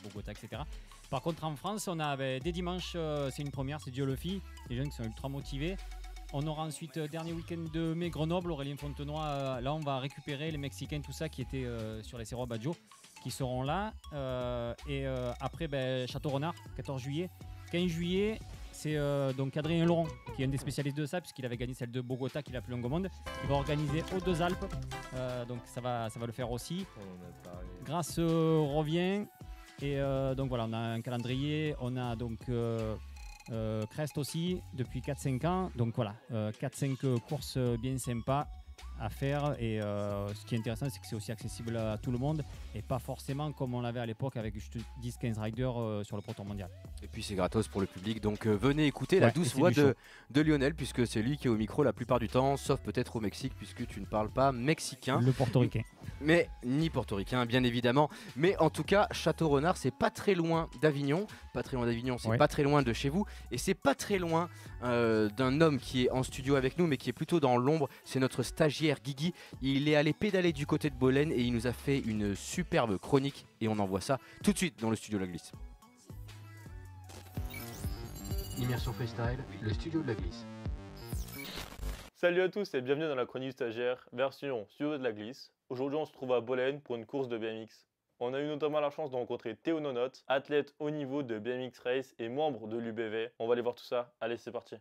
Bogota, etc. Par contre en France, on a dès dimanche, c'est une première, c'est Dieu le fit, les jeunes qui sont ultra motivés. On aura ensuite, dernier week-end de mai, Grenoble, Aurélien Fontenoy. Là on va récupérer les Mexicains, tout ça qui étaient sur les Cerro Baggio, qui seront là. Après, Château Renard, 14 juillet. 15 juillet, c'est donc Adrien Laurent qui est un des spécialistes de ça, puisqu'il avait gagné celle de Bogota qui est la plus longue au monde. Il va organiser aux Deux Alpes, donc ça va le faire aussi. Grasse revient. Et donc voilà, on a un calendrier, on a donc Crest aussi depuis 4-5 ans. Donc voilà, 4-5 courses bien sympas à faire. Et ce qui est intéressant, c'est que c'est aussi accessible à tout le monde et pas forcément comme on l'avait à l'époque avec juste 10-15 riders sur le Pro Tour mondial. Et puis c'est gratos pour le public, donc venez écouter la douce voix de Lionel, puisque c'est lui qui est au micro la plupart du temps, sauf peut-être au Mexique, puisque tu ne parles pas mexicain. Le portoricain. Mais ni portoricain, bien évidemment. Mais en tout cas, Château-Renard, c'est pas très loin d'Avignon. Pas très loin d'Avignon, c'est pas très loin de chez vous. Et c'est pas très loin d'un homme qui est en studio avec nous, mais qui est plutôt dans l'ombre. C'est notre stagiaire Guigui. Il est allé pédaler du côté de Bolène et il nous a fait une superbe chronique. Et on envoie ça tout de suite dans le studio de la glisse. Immersion Freestyle, le studio de la glisse. Salut à tous et bienvenue dans la chronique stagiaire version studio de la glisse. Aujourd'hui on se trouve à Bolène pour une course de BMX. On a eu notamment la chance de rencontrer Théo Nonote, athlète haut niveau de BMX Race et membre de l'UBV. On va aller voir tout ça, allez c'est parti.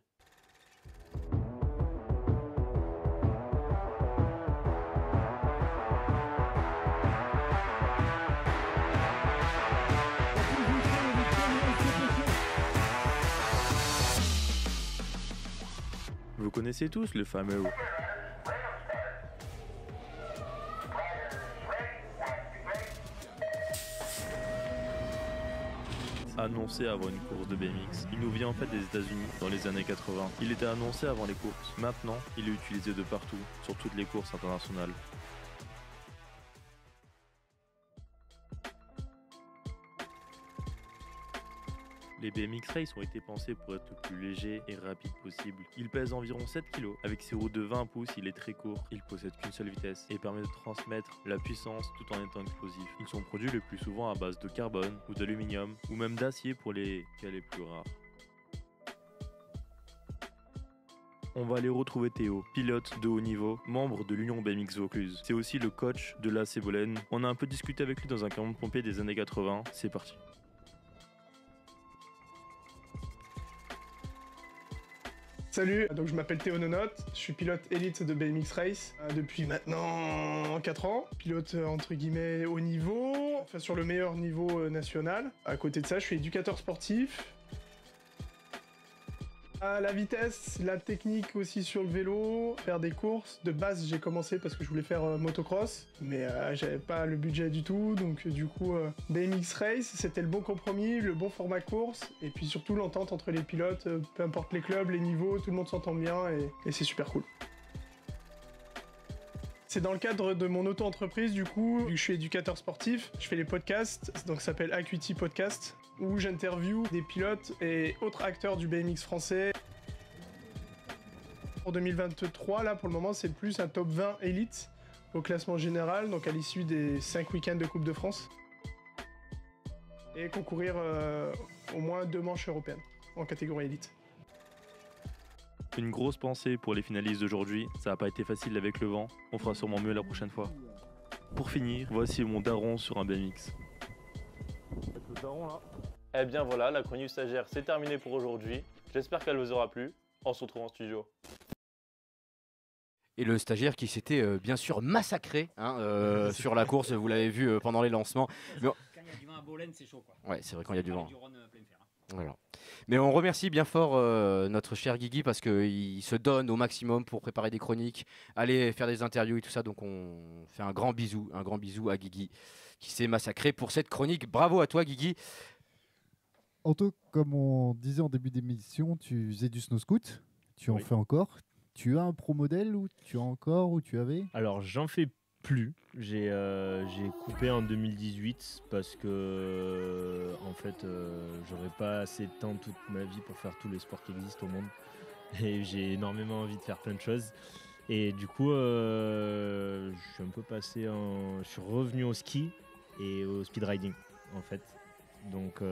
Vous connaissez tous le fameux annoncé avant une course de BMX. Il nous vient en fait des États-Unis dans les années 80. Il était annoncé avant les courses. Maintenant, il est utilisé de partout, sur toutes les courses internationales. Les BMX Race ont été pensés pour être le plus léger et rapide possible. Il pèse environ 7 kg. Avec ses roues de 20 pouces, il est très court. Il possède qu'une seule vitesse et permet de transmettre la puissance tout en étant explosif. Ils sont produits le plus souvent à base de carbone ou d'aluminium ou même d'acier pour les cas les plus rares. On va aller retrouver Théo, pilote de haut niveau, membre de l'Union BMX Vaucluse. C'est aussi le coach de l'AC Bolène. On a un peu discuté avec lui dans un camion de pompier des années 80. C'est parti. Salut, donc je m'appelle Théo Nonote, je suis pilote élite de BMX Race depuis maintenant 4 ans. Pilote entre guillemets haut niveau, enfin sur le meilleur niveau national. À côté de ça, je suis éducateur sportif. La vitesse, la technique aussi sur le vélo, faire des courses. De base, j'ai commencé parce que je voulais faire motocross, mais j'avais pas le budget du tout, donc du coup, BMX Race, c'était le bon compromis, le bon format course, et puis surtout l'entente entre les pilotes, peu importe les clubs, les niveaux, tout le monde s'entend bien, et c'est super cool. C'est dans le cadre de mon auto-entreprise, du coup, vu que je suis éducateur sportif, je fais les podcasts, donc ça s'appelle Acuity Podcast, où j'interviewe des pilotes et autres acteurs du BMX français. Pour 2023, là, pour le moment, c'est plus un top 20 élite au classement général, donc à l'issue des 5 week-ends de Coupe de France. Et concourir au moins 2 manches européennes en catégorie élite. Une grosse pensée pour les finalistes d'aujourd'hui, ça n'a pas été facile avec le vent, on fera sûrement mieux la prochaine fois. Pour finir, voici mon daron sur un BMX. Le daron là. Eh bien voilà, la chronique stagiaire c'est terminé pour aujourd'hui. J'espère qu'elle vous aura plu. On se retrouve en studio. Et le stagiaire qui s'était bien sûr massacré sur la course, vous l'avez vu pendant les lancements. Mais Quand il y a du vent à Bolène, c'est chaud quoi. Ouais, c'est vrai quand il y a du vent. Du Rhône plein fer, hein. Voilà. Mais on remercie bien fort notre cher Guigui parce qu'il se donne au maximum pour préparer des chroniques, aller faire des interviews et tout ça. Donc on fait un grand bisou à Guigui qui s'est massacré pour cette chronique. Bravo à toi Guigui. Anto, comme on disait en début d'émission, tu faisais du snow scoot, tu en fais encore. Tu as un pro modèle ou tu as encore ou tu avais? Alors j'en fais plus. J'ai coupé en 2018 parce que en fait j'aurais pas assez de temps toute ma vie pour faire tous les sports qui existent au monde et j'ai énormément envie de faire plein de choses et du coup je suis un peu je suis revenu au ski et au speed riding en fait, donc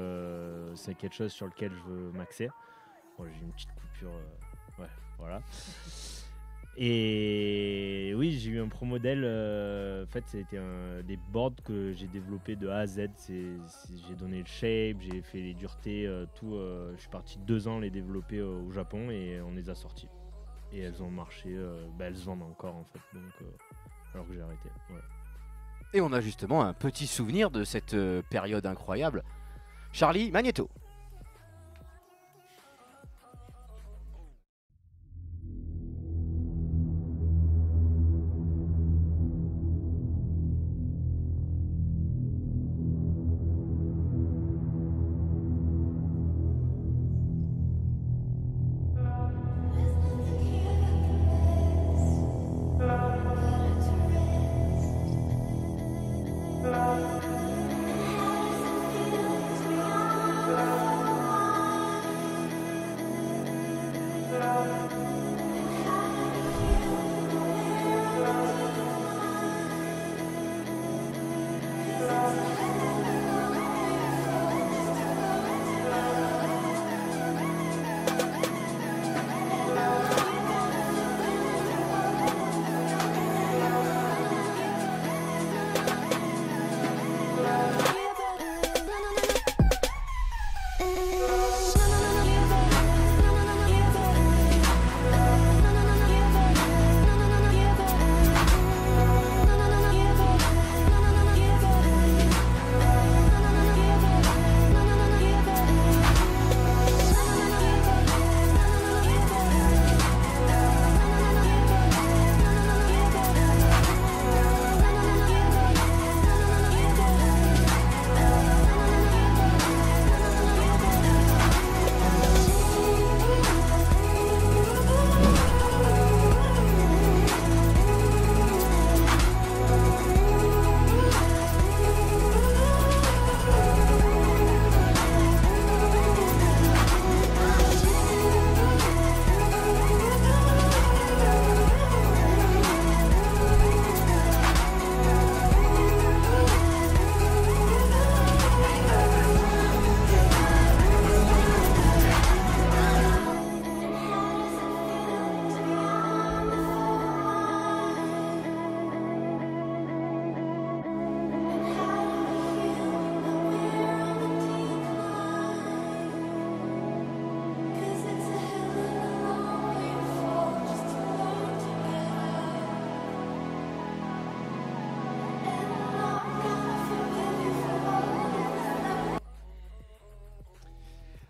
c'est quelque chose sur lequel je veux m'axer. Bon, j'ai une petite coupure ouais voilà. Et oui, j'ai eu un pro modèle. En fait, c'était des boards que j'ai développés de A à Z. J'ai donné le shape, j'ai fait les duretés, tout. Je suis parti 2 ans les développer au Japon et on les a sortis. Et elles ont marché. Elles se vendent encore en fait. Donc, alors que j'ai arrêté. Ouais. Et on a justement un petit souvenir de cette période incroyable. Charlie Magneto.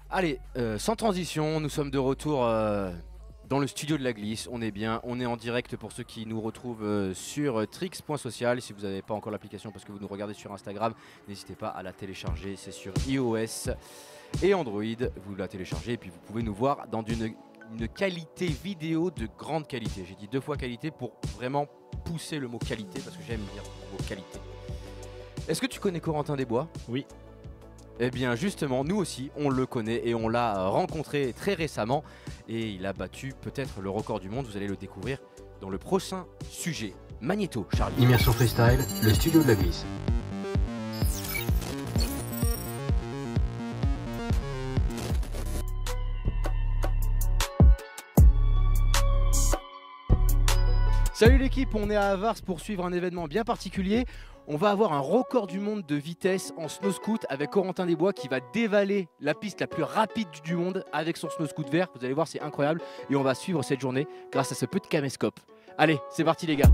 Allez, sans transition, nous sommes de retour dans le studio de la glisse. On est bien, on est en direct pour ceux qui nous retrouvent sur trix.social. Si vous n'avez pas encore l'application parce que vous nous regardez sur Instagram, n'hésitez pas à la télécharger. C'est sur iOS et Android. Vous la téléchargez et puis vous pouvez nous voir dans une qualité vidéo de grande qualité. J'ai dit 2 fois qualité pour vraiment pousser le mot qualité parce que j'aime dire le mot qualité. Est-ce que tu connais Corentin Desbois? Oui. Eh bien justement, nous aussi, on le connaît et on l'a rencontré très récemment et il a battu peut-être le record du monde. Vous allez le découvrir dans le prochain sujet. Magneto, Charlie. Immersion Freestyle, le studio de la glisse. Salut l'équipe, on est à Avars pour suivre un événement bien particulier. On va avoir un record du monde de vitesse en snow scoot avec Corentin Desbois qui va dévaler la piste la plus rapide du monde avec son snow scoot vert. Vous allez voir, c'est incroyable et on va suivre cette journée grâce à ce petit caméscope. Allez, c'est parti les gars.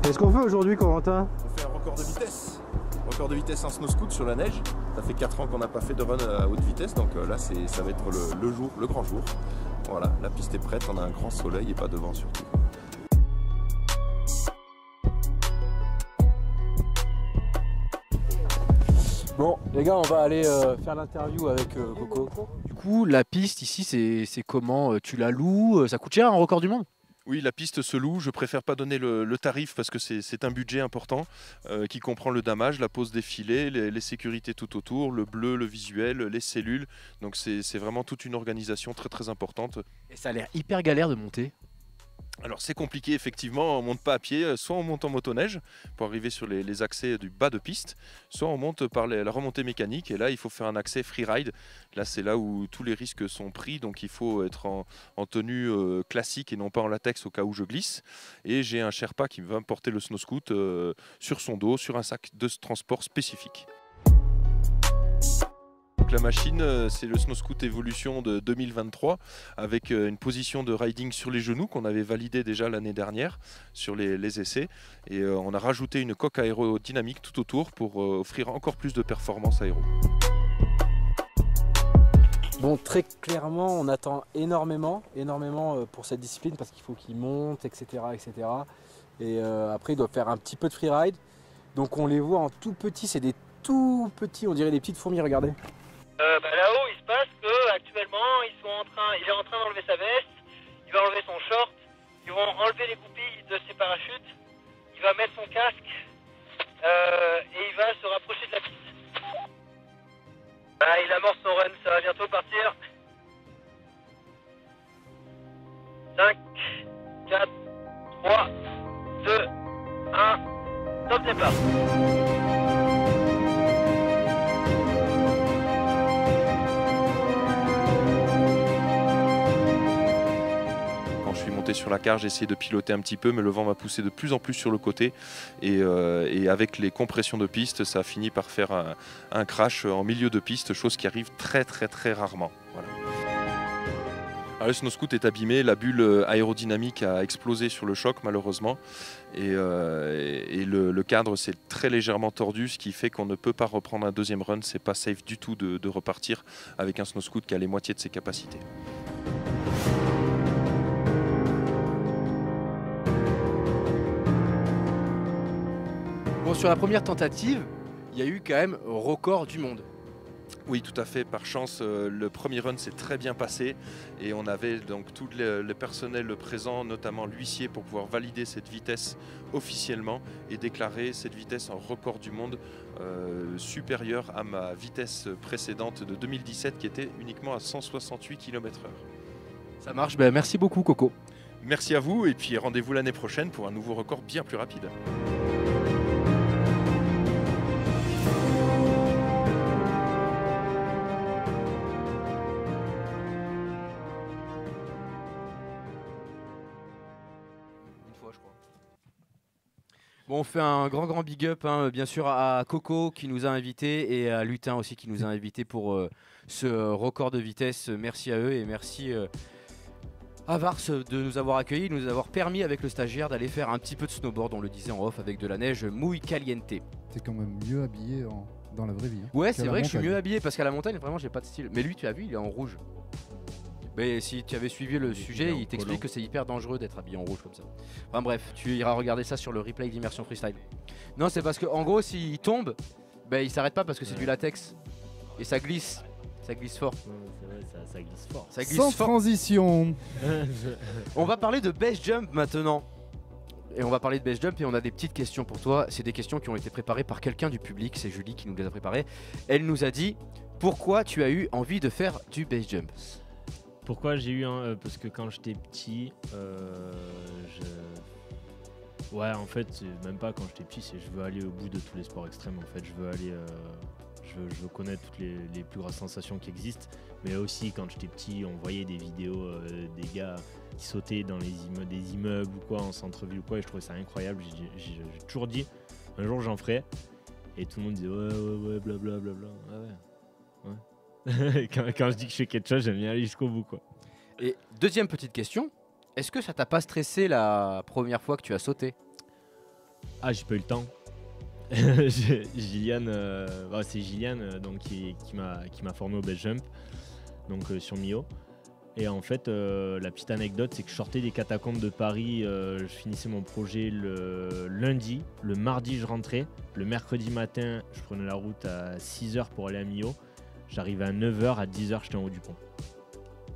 Qu'est-ce qu'on fait aujourd'hui, Corentin? On fait un record de vitesse. Record de vitesse en snow scoot sur la neige. Ça fait 4 ans qu'on n'a pas fait de run à haute vitesse, donc là ça va être le grand jour. Voilà, la piste est prête, on a un grand soleil et pas de vent surtout. Bon, les gars, on va aller faire l'interview avec Coco. Du coup, la piste ici, c'est comment? Tu la loues? Ça coûte cher un record du monde? Oui, la piste se loue. Je préfère pas donner le tarif parce que c'est un budget important qui comprend le damage, la pose des filets, les sécurités tout autour, le bleu, le visuel, les cellules. Donc c'est vraiment toute une organisation très très importante. Et ça a l'air hyper galère de monter. Alors c'est compliqué effectivement, on monte pas à pied, soit on monte en motoneige pour arriver sur les accès du bas de piste, soit on monte par la remontée mécanique et là il faut faire un accès freeride. Là c'est là où tous les risques sont pris, donc il faut être en tenue classique et non pas en latex au cas où je glisse. Et j'ai un Sherpa qui va me porter le snow scoot sur son dos, sur un sac de transport spécifique. La machine, c'est le Snow Scoot Evolution de 2023 avec une position de riding sur les genoux qu'on avait validé déjà l'année dernière sur les essais. Et on a rajouté une coque aérodynamique tout autour pour offrir encore plus de performance aéro. Bon, très clairement, on attend énormément pour cette discipline parce qu'il faut qu'il monte, etc. Et après, il doit faire un petit peu de freeride. Donc on les voit en tout petit, c'est des tout petits, on dirait des petites fourmis, regardez. Là-haut, il se passe qu'actuellement, il est en train d'enlever sa veste, il va enlever son short, ils vont enlever les goupilles de ses parachutes, il va mettre son casque et il va se rapprocher de la piste. Il amorce son run, ça va bientôt partir. 5, 4, 3, 2, 1, top départ. Sur la carte, j'ai essayé de piloter un petit peu, mais le vent m'a poussé de plus en plus sur le côté et avec les compressions de piste, ça a fini par faire un crash en milieu de piste, chose qui arrive très rarement. Voilà. Alors, le Snow Scoot est abîmé, la bulle aérodynamique a explosé sur le choc malheureusement et le cadre s'est très légèrement tordu, ce qui fait qu'on ne peut pas reprendre un deuxième run. C'est pas safe du tout de repartir avec un Snow Scoot qui a les moitiés de ses capacités. Bon, sur la première tentative, il y a eu quand même record du monde. Oui, tout à fait. Par chance, le premier run s'est très bien passé et on avait donc tout le personnel présent, notamment l'huissier, pour pouvoir valider cette vitesse officiellement et déclarer cette vitesse en record du monde supérieure à ma vitesse précédente de 2017 qui était uniquement à 168 km/h. Ça marche, ben merci beaucoup Coco. Merci à vous et puis rendez-vous l'année prochaine pour un nouveau record bien plus rapide. Bon, on fait un grand big up bien sûr à Coco qui nous a invités et à Lutin aussi qui nous a invités pour ce record de vitesse. Merci à eux et merci à Vars de nous avoir accueillis, de nous avoir permis avec le stagiaire d'aller faire un petit peu de snowboard, on le disait en off, avec de la neige muy caliente. T'es quand même mieux habillé dans la vraie vie. Ouais, c'est vrai que je suis mieux habillé parce qu'à la montagne vraiment j'ai pas de style. Mais lui tu as vu, il est en rouge. Mais si tu avais suivi le sujet, il t'explique que c'est hyper dangereux d'être habillé en rouge comme ça. Enfin bref, tu iras regarder ça sur le replay d'Immersion Freestyle. Non, c'est parce que en gros, s'il tombe, il s'arrête pas parce que c'est du latex. Et ça glisse. Ça glisse fort. C'est vrai, ça glisse fort. Ça glisse Sans fort. transition. On va parler de base jump maintenant. Et on va parler de base jump et on a des petites questions pour toi. C'est des questions qui ont été préparées par quelqu'un du public. C'est Julie qui nous les a préparées. Elle nous a dit pourquoi tu as eu envie de faire du base jump. Pourquoi j'ai eu un... parce que quand j'étais petit, ouais, en fait, même pas quand j'étais petit, c'est je veux aller au bout de tous les sports extrêmes. En fait, je veux aller... je veux connaître toutes les plus grosses sensations qui existent. Mais aussi, quand j'étais petit, on voyait des vidéos des gars qui sautaient dans des immeubles ou quoi, en centre-ville ou quoi, et je trouvais ça incroyable. J'ai toujours dit, un jour j'en ferai. Et tout le monde disait ouais, blablabla. Ouais. quand je dis que je fais quelque chose, j'aime bien aller jusqu'au bout, quoi. Et deuxième petite question, est-ce que ça t'a pas stressé la première fois que tu as sauté? Ah, j'ai pas eu le temps. Gillian, c'est Gillian donc, qui m'a formé au base jump, donc sur Mio. Et en fait, la petite anecdote, c'est que je sortais des catacombes de Paris, je finissais mon projet le lundi, le mardi je rentrais, le mercredi matin je prenais la route à 6h pour aller à Mio. J'arrivais à 9h, à 10h, j'étais en haut du pont.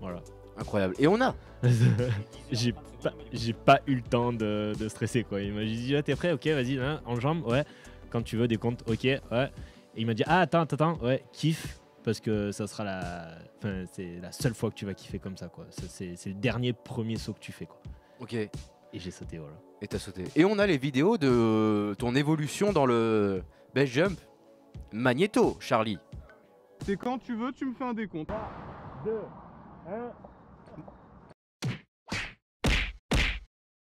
Voilà. Incroyable. Et on a J'ai pas eu le temps de stresser, quoi. Il m'a dit, là, t'es prêt? Ok, vas-y, en jambes, ouais. Quand tu veux, des comptes, ok, ouais. Et il m'a dit, ah, attends, ouais, kiffe, parce que ça sera c'est la seule fois que tu vas kiffer comme ça, quoi. C'est le premier saut que tu fais, quoi. Ok. Et j'ai sauté, voilà. Et t'as sauté. Et on a les vidéos de ton évolution dans le base jump. Magnéto, Charlie. C'est quand tu veux, tu me fais un décompte. 3, 2, 1.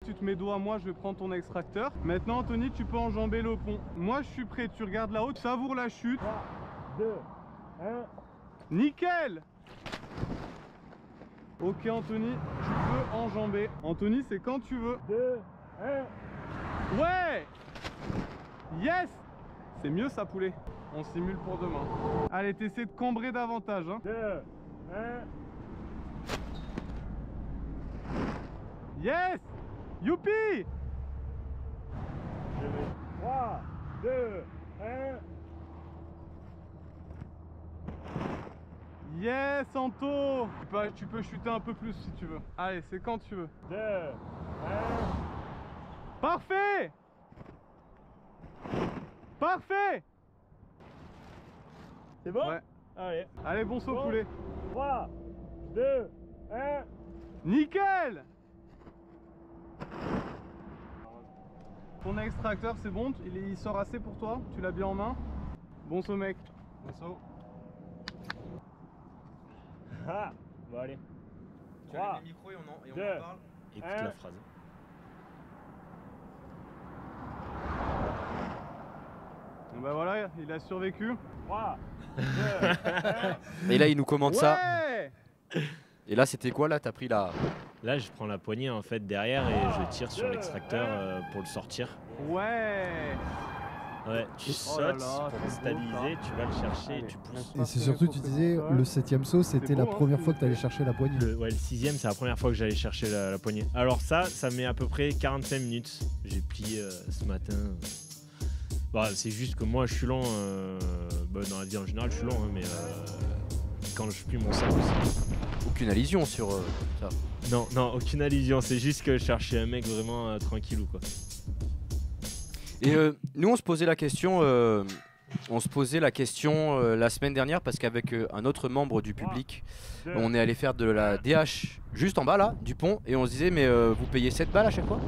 Tu te mets dos à moi, je vais prendre ton extracteur. Maintenant, Anthony, tu peux enjamber le pont. Moi, je suis prêt. Tu regardes là-haut, tu savoures la chute. 3, 2, 1. Nickel! Ok, Anthony, tu peux enjamber. Anthony, c'est quand tu veux. 2, 1. Ouais! Yes! C'est mieux ça, poulet. On simule pour demain. Allez, t'essaies de cambrer davantage. Hein. 2, 1. Yes! Youpi! 3, 2, 1. Yes, Anto! Tu peux chuter un peu plus si tu veux. Allez, c'est quand tu veux. 2, 1. Parfait! Parfait! C'est bon? Ouais. Allez. Allez, bon saut, poulet. 3, 2, 1. Nickel! Ton extracteur, c'est bon? Il sort assez pour toi? Tu l'as bien en main? Bon saut, mec. Bon saut. Ah, bon allez. Tu as le micro et on en parle. Écoute la phrase. Bon bah voilà, il a survécu. 3, 2, 1. Et là, il nous commande ça. Ouais! Et là, c'était quoi là? T'as pris la. Là, je prends la poignée en fait derrière et je tire sur l'extracteur pour le sortir. Ouais! Ouais, tu sautes pour le stabiliser, tu vas le chercher et tu pousses. Et c'est surtout, tu disais, le 7ème saut, c'était la première fois que tu allais chercher la poignée. Le 6ème, c'est la première fois que j'allais chercher la poignée. Alors ça met à peu près 45 minutes. J'ai plié ce matin. Bah, c'est juste que moi, je suis lent. Dans la vie en général, je suis lent, hein, mais quand je plie mon sac aussi. Aucune allusion sur ça. Non, aucune allusion. C'est juste que je cherchais un mec vraiment tranquillou, quoi. Et nous, on se posait la question, la semaine dernière parce qu'avec un autre membre du public, on est allé faire de la DH juste en bas là, du pont, et on se disait mais vous payez 7 balles à chaque fois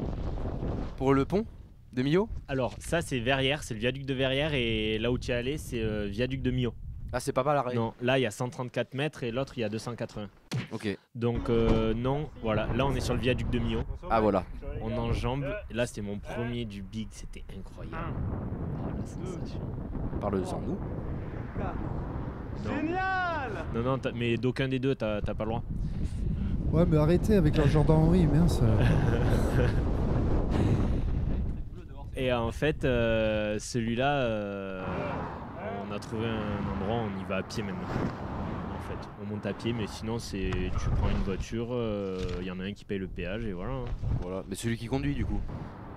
pour le pont de Millau? Alors ça c'est Verrières, c'est le viaduc de Verrières, et là où tu es allé c'est viaduc de Millau. Ah, c'est pas mal l'arrêt? Non, là il y a 134 mètres et l'autre il y a 280. Ok. Donc non, voilà, là on est sur le viaduc de Millau. Ah voilà. On enjambe, et là c'était mon premier du big, c'était incroyable. Oh la sensation. Parle-en nous. Génial! Non, mais d'aucun des deux t'as pas le droit. Ouais, mais arrêtez avec leur Jordan Henry, mince. Et en fait, celui-là, on a trouvé un endroit, on y va à pied maintenant. En fait, on monte à pied, mais sinon c'est tu prends une voiture, y en a un qui paye le péage et voilà. Voilà, mais celui qui conduit du coup.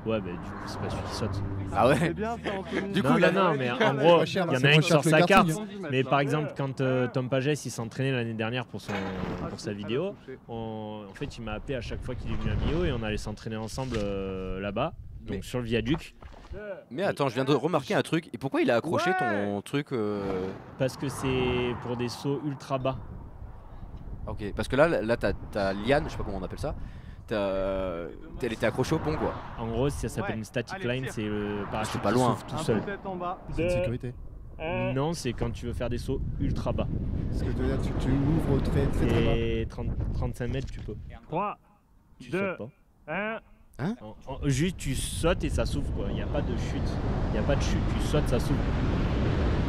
Ouais, bah du coup c'est pas celui qui saute. Ah ouais. C'est bien ça, Anthony. Du coup, non, mais en gros, il y en a un qui sort sa carte. Mais par hein. exemple, quand Tom Pagès il s'entraînait l'année dernière pour sa vidéo, en fait il m'a appelé à chaque fois qu'il est venu à Millau et on allait s'entraîner ensemble là-bas, donc sur le viaduc. Mais attends, je viens de remarquer un truc. Et pourquoi il a accroché ton truc Parce que c'est pour des sauts ultra bas. Ok, parce que là t'as liane, je sais pas comment on appelle ça. Elle était accrochée au pont quoi. En gros, ça s'appelle une static line, c'est le parachute pas loin. qui s'ouvre tout seul. C'est une sécurité. Non, c'est quand tu veux faire des sauts ultra bas. Ce que tu veux dire, tu ouvres très bas. Et 35 mètres, tu peux. 3, tu 2, sautes pas. 1. Hein? Juste tu sautes et ça s'ouvre quoi, il n'y a pas de chute. Il n'y a pas de chute, tu sautes, ça s'ouvre.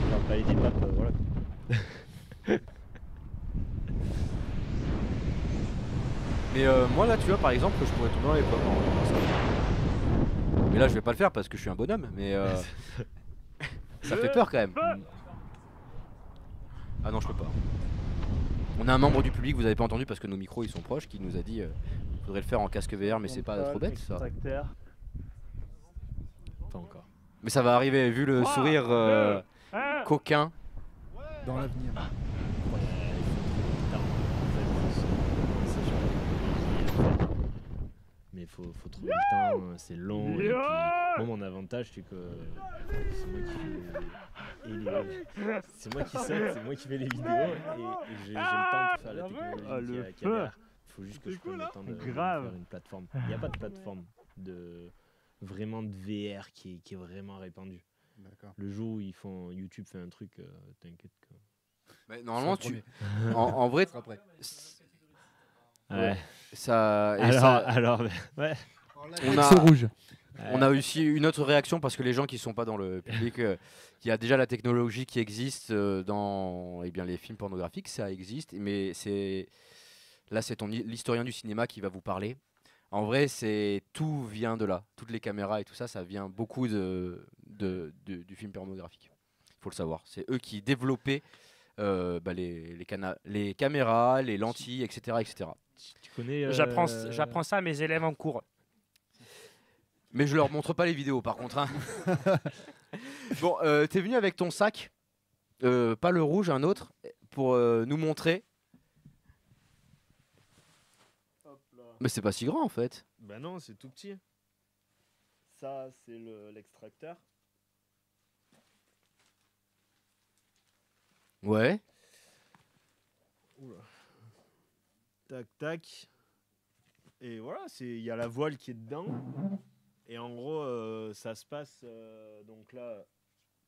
Genre pas les dépapes, voilà. Mais moi là tu vois par exemple que je pourrais tomber dans les pommes. Mais là je vais pas le faire parce que je suis un bonhomme, mais ça fait peur quand même. Ah non, je peux pas. On a un membre du public, vous avez pas entendu parce que nos micros ils sont proches, qui nous a dit faudrait le faire en casque VR, mais c'est pas trop bête ça. Pas encore. Mais ça va arriver vu le sourire coquin. Dans l'avenir. Mais faut trouver le temps, c'est long. Et puis, moi mon avantage c'est que c'est moi qui saute, c'est moi qui fais les vidéos et j'ai le temps de faire la technologie qu'il y a derrière. faut juste que C'est je prenne cool, le temps de Grave. faire une plateforme. Il n'y a pas de plateforme vraiment de VR qui est vraiment répandue. D'accord. Le jour où YouTube fait un truc, t'inquiète que... Mais normalement, Ça, le en vrai, sera prêt. Ouais. Ça. Alors, ouais. On a aussi une autre réaction parce que les gens qui sont pas dans le public, il y a déjà la technologie qui existe dans les films pornographiques, ça existe, mais là c'est l'historien du cinéma qui va vous parler. En vrai, tout vient de là, toutes les caméras et tout ça, ça vient beaucoup du film pornographique. Il faut le savoir, c'est eux qui développaient les caméras, les lentilles, etc., etc. Tu connais J'apprends ça à mes élèves en cours. Mais je leur montre pas les vidéos par contre. Hein. Bon, t'es venu avec ton sac, pas le rouge, un autre, pour nous montrer. Hop là. Mais c'est pas si grand en fait. Bah non, c'est tout petit. Ça, c'est l'extracteur. Ouais. Oula. Tac, tac. Et voilà, il y a la voile qui est dedans. Et en gros, ça se passe. Donc là,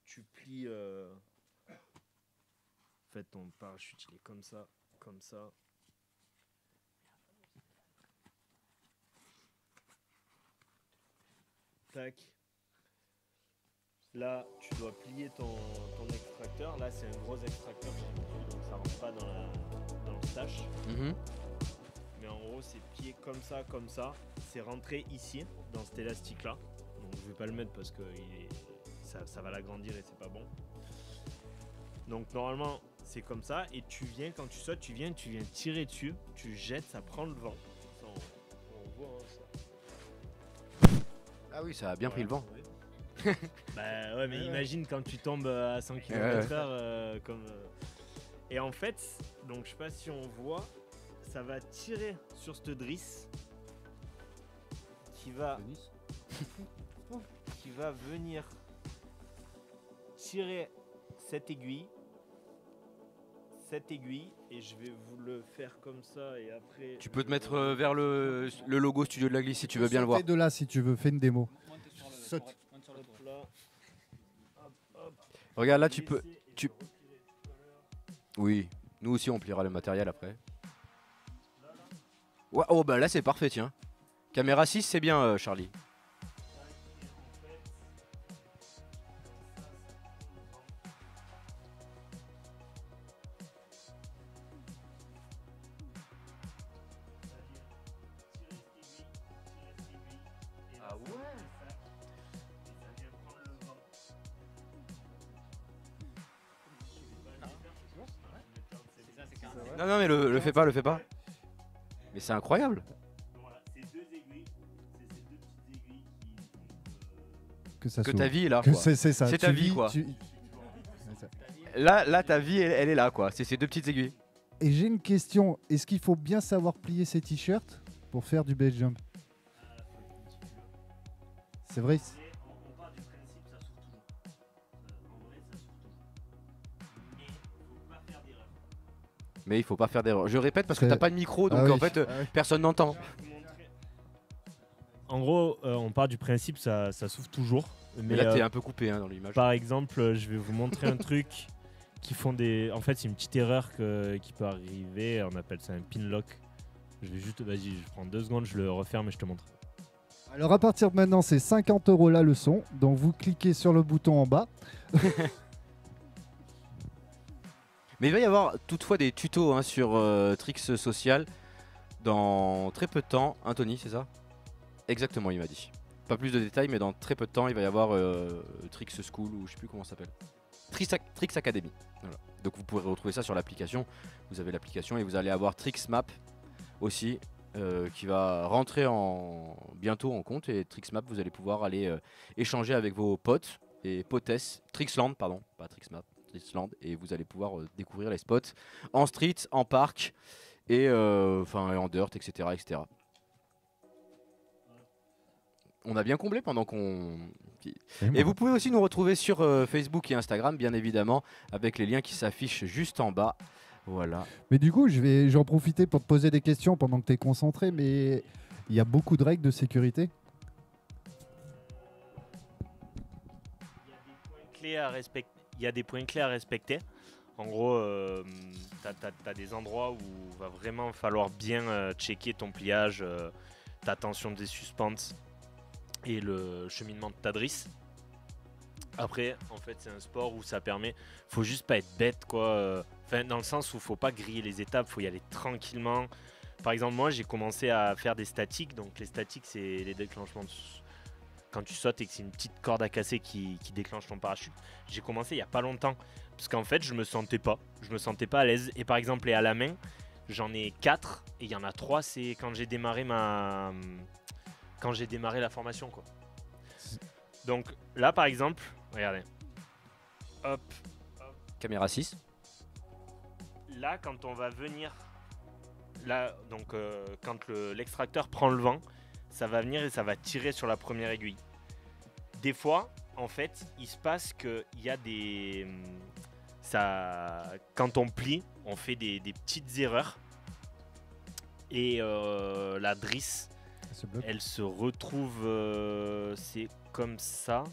tu plies. En fait, ton parachute, il est comme ça, comme ça. Tac. Là, tu dois plier ton extracteur. Là, c'est un gros extracteur, donc ça rentre pas dans le stash. Mais en gros, c'est plié comme ça. C'est rentré ici, dans cet élastique-là. Donc je vais pas le mettre parce que ça va l'agrandir et c'est pas bon. Donc normalement, c'est comme ça. Et quand tu sautes, tu viens tirer dessus. Tu jettes, ça prend le vent. Ça, on voit ça. Ah oui, ça a bien pris le vent. Bah ouais, mais imagine quand tu tombes à 100 km/h comme. Et en fait, donc je sais pas si on voit, ça va tirer sur cette drisse qui va venir tirer cette aiguille, et je vais vous le faire comme ça et après. Tu peux te mettre vers le logo Studio de la Glisse si tu veux bien le voir. De là si tu veux, fais une démo. Saute. Regarde là, tu peux. Oui, nous aussi on pliera le matériel après. Ouais, oh bah là c'est parfait, tiens. Caméra 6, c'est bien, Charlie. Ah ouais. Non, non, mais le fais pas, le fais pas. Mais c'est incroyable. Que ta vie est là. C'est ça. C'est ta vie, quoi. Là, ta vie, elle est là, quoi. C'est ces deux petites aiguilles. Et j'ai une question. Est-ce qu'il faut bien savoir plier ses t-shirts pour faire du base jump? C'est vrai. Mais il faut pas faire d'erreur. Je répète parce que t'as pas de micro, donc oui. en fait, personne n'entend. En gros, on part du principe ça s'ouvre toujours. Mais là, t'es un peu coupé dans l'image. Par exemple, je vais vous montrer un truc qui font des. En fait, c'est une petite erreur qui peut arriver. On appelle ça un pin lock. Je vais juste, vas-y, je prends 2 secondes, je le referme et je te montre. Alors à partir de maintenant, c'est 50 € la leçon. Donc vous cliquez sur le bouton en bas. Mais il va y avoir toutefois des tutos sur Tricks Social dans très peu de temps. Anthony, c'est ça? Exactement, il m'a dit. Pas plus de détails, mais dans très peu de temps, il va y avoir Tricks School ou je sais plus comment ça s'appelle. Tricks Academy. Voilà. Donc vous pourrez retrouver ça sur l'application. Vous avez l'application et vous allez avoir Tricks Map aussi qui va rentrer bientôt en compte. Et Tricks Map, vous allez pouvoir aller échanger avec vos potes et potesses. Tricksland, pardon, pas Tricks Map. Tricksland, et vous allez pouvoir découvrir les spots en street, en parc et en dirt, etc., etc. On a bien comblé pendant qu'on... Et vous pouvez aussi nous retrouver sur Facebook et Instagram, bien évidemment, avec les liens qui s'affichent juste en bas. Voilà. Mais du coup, j'en profiter pour te poser des questions pendant que tu es concentré, mais il y a beaucoup de règles de sécurité. Il y a des points clés à respecter. En gros, tu as des endroits où il va vraiment falloir bien checker ton pliage, ta tension des suspentes et le cheminement de ta drisse. Après, en fait, c'est un sport où ça permet. Faut juste pas être bête, quoi. Enfin, dans le sens où faut pas griller les étapes, faut y aller tranquillement. Par exemple, moi, j'ai commencé à faire des statiques. Donc, les statiques, c'est les déclenchements quand tu sautes et que c'est une petite corde à casser qui déclenche ton parachute. J'ai commencé il y a pas longtemps parce qu'en fait, je me sentais pas à l'aise. Et par exemple, et à la main, j'en ai 4 et il y en a 3, c'est quand j'ai démarré la formation, quoi. Donc là, par exemple, regardez. Hop. Caméra 6. Là, quand on va venir, là, donc quand l'extracteur prend le vent, ça va venir et ça va tirer sur la première aiguille. Des fois, en fait, il se passe qu'il y a des... quand on plie, on fait des petites erreurs. Et la drisse, elle se retrouve... c'est comme ça.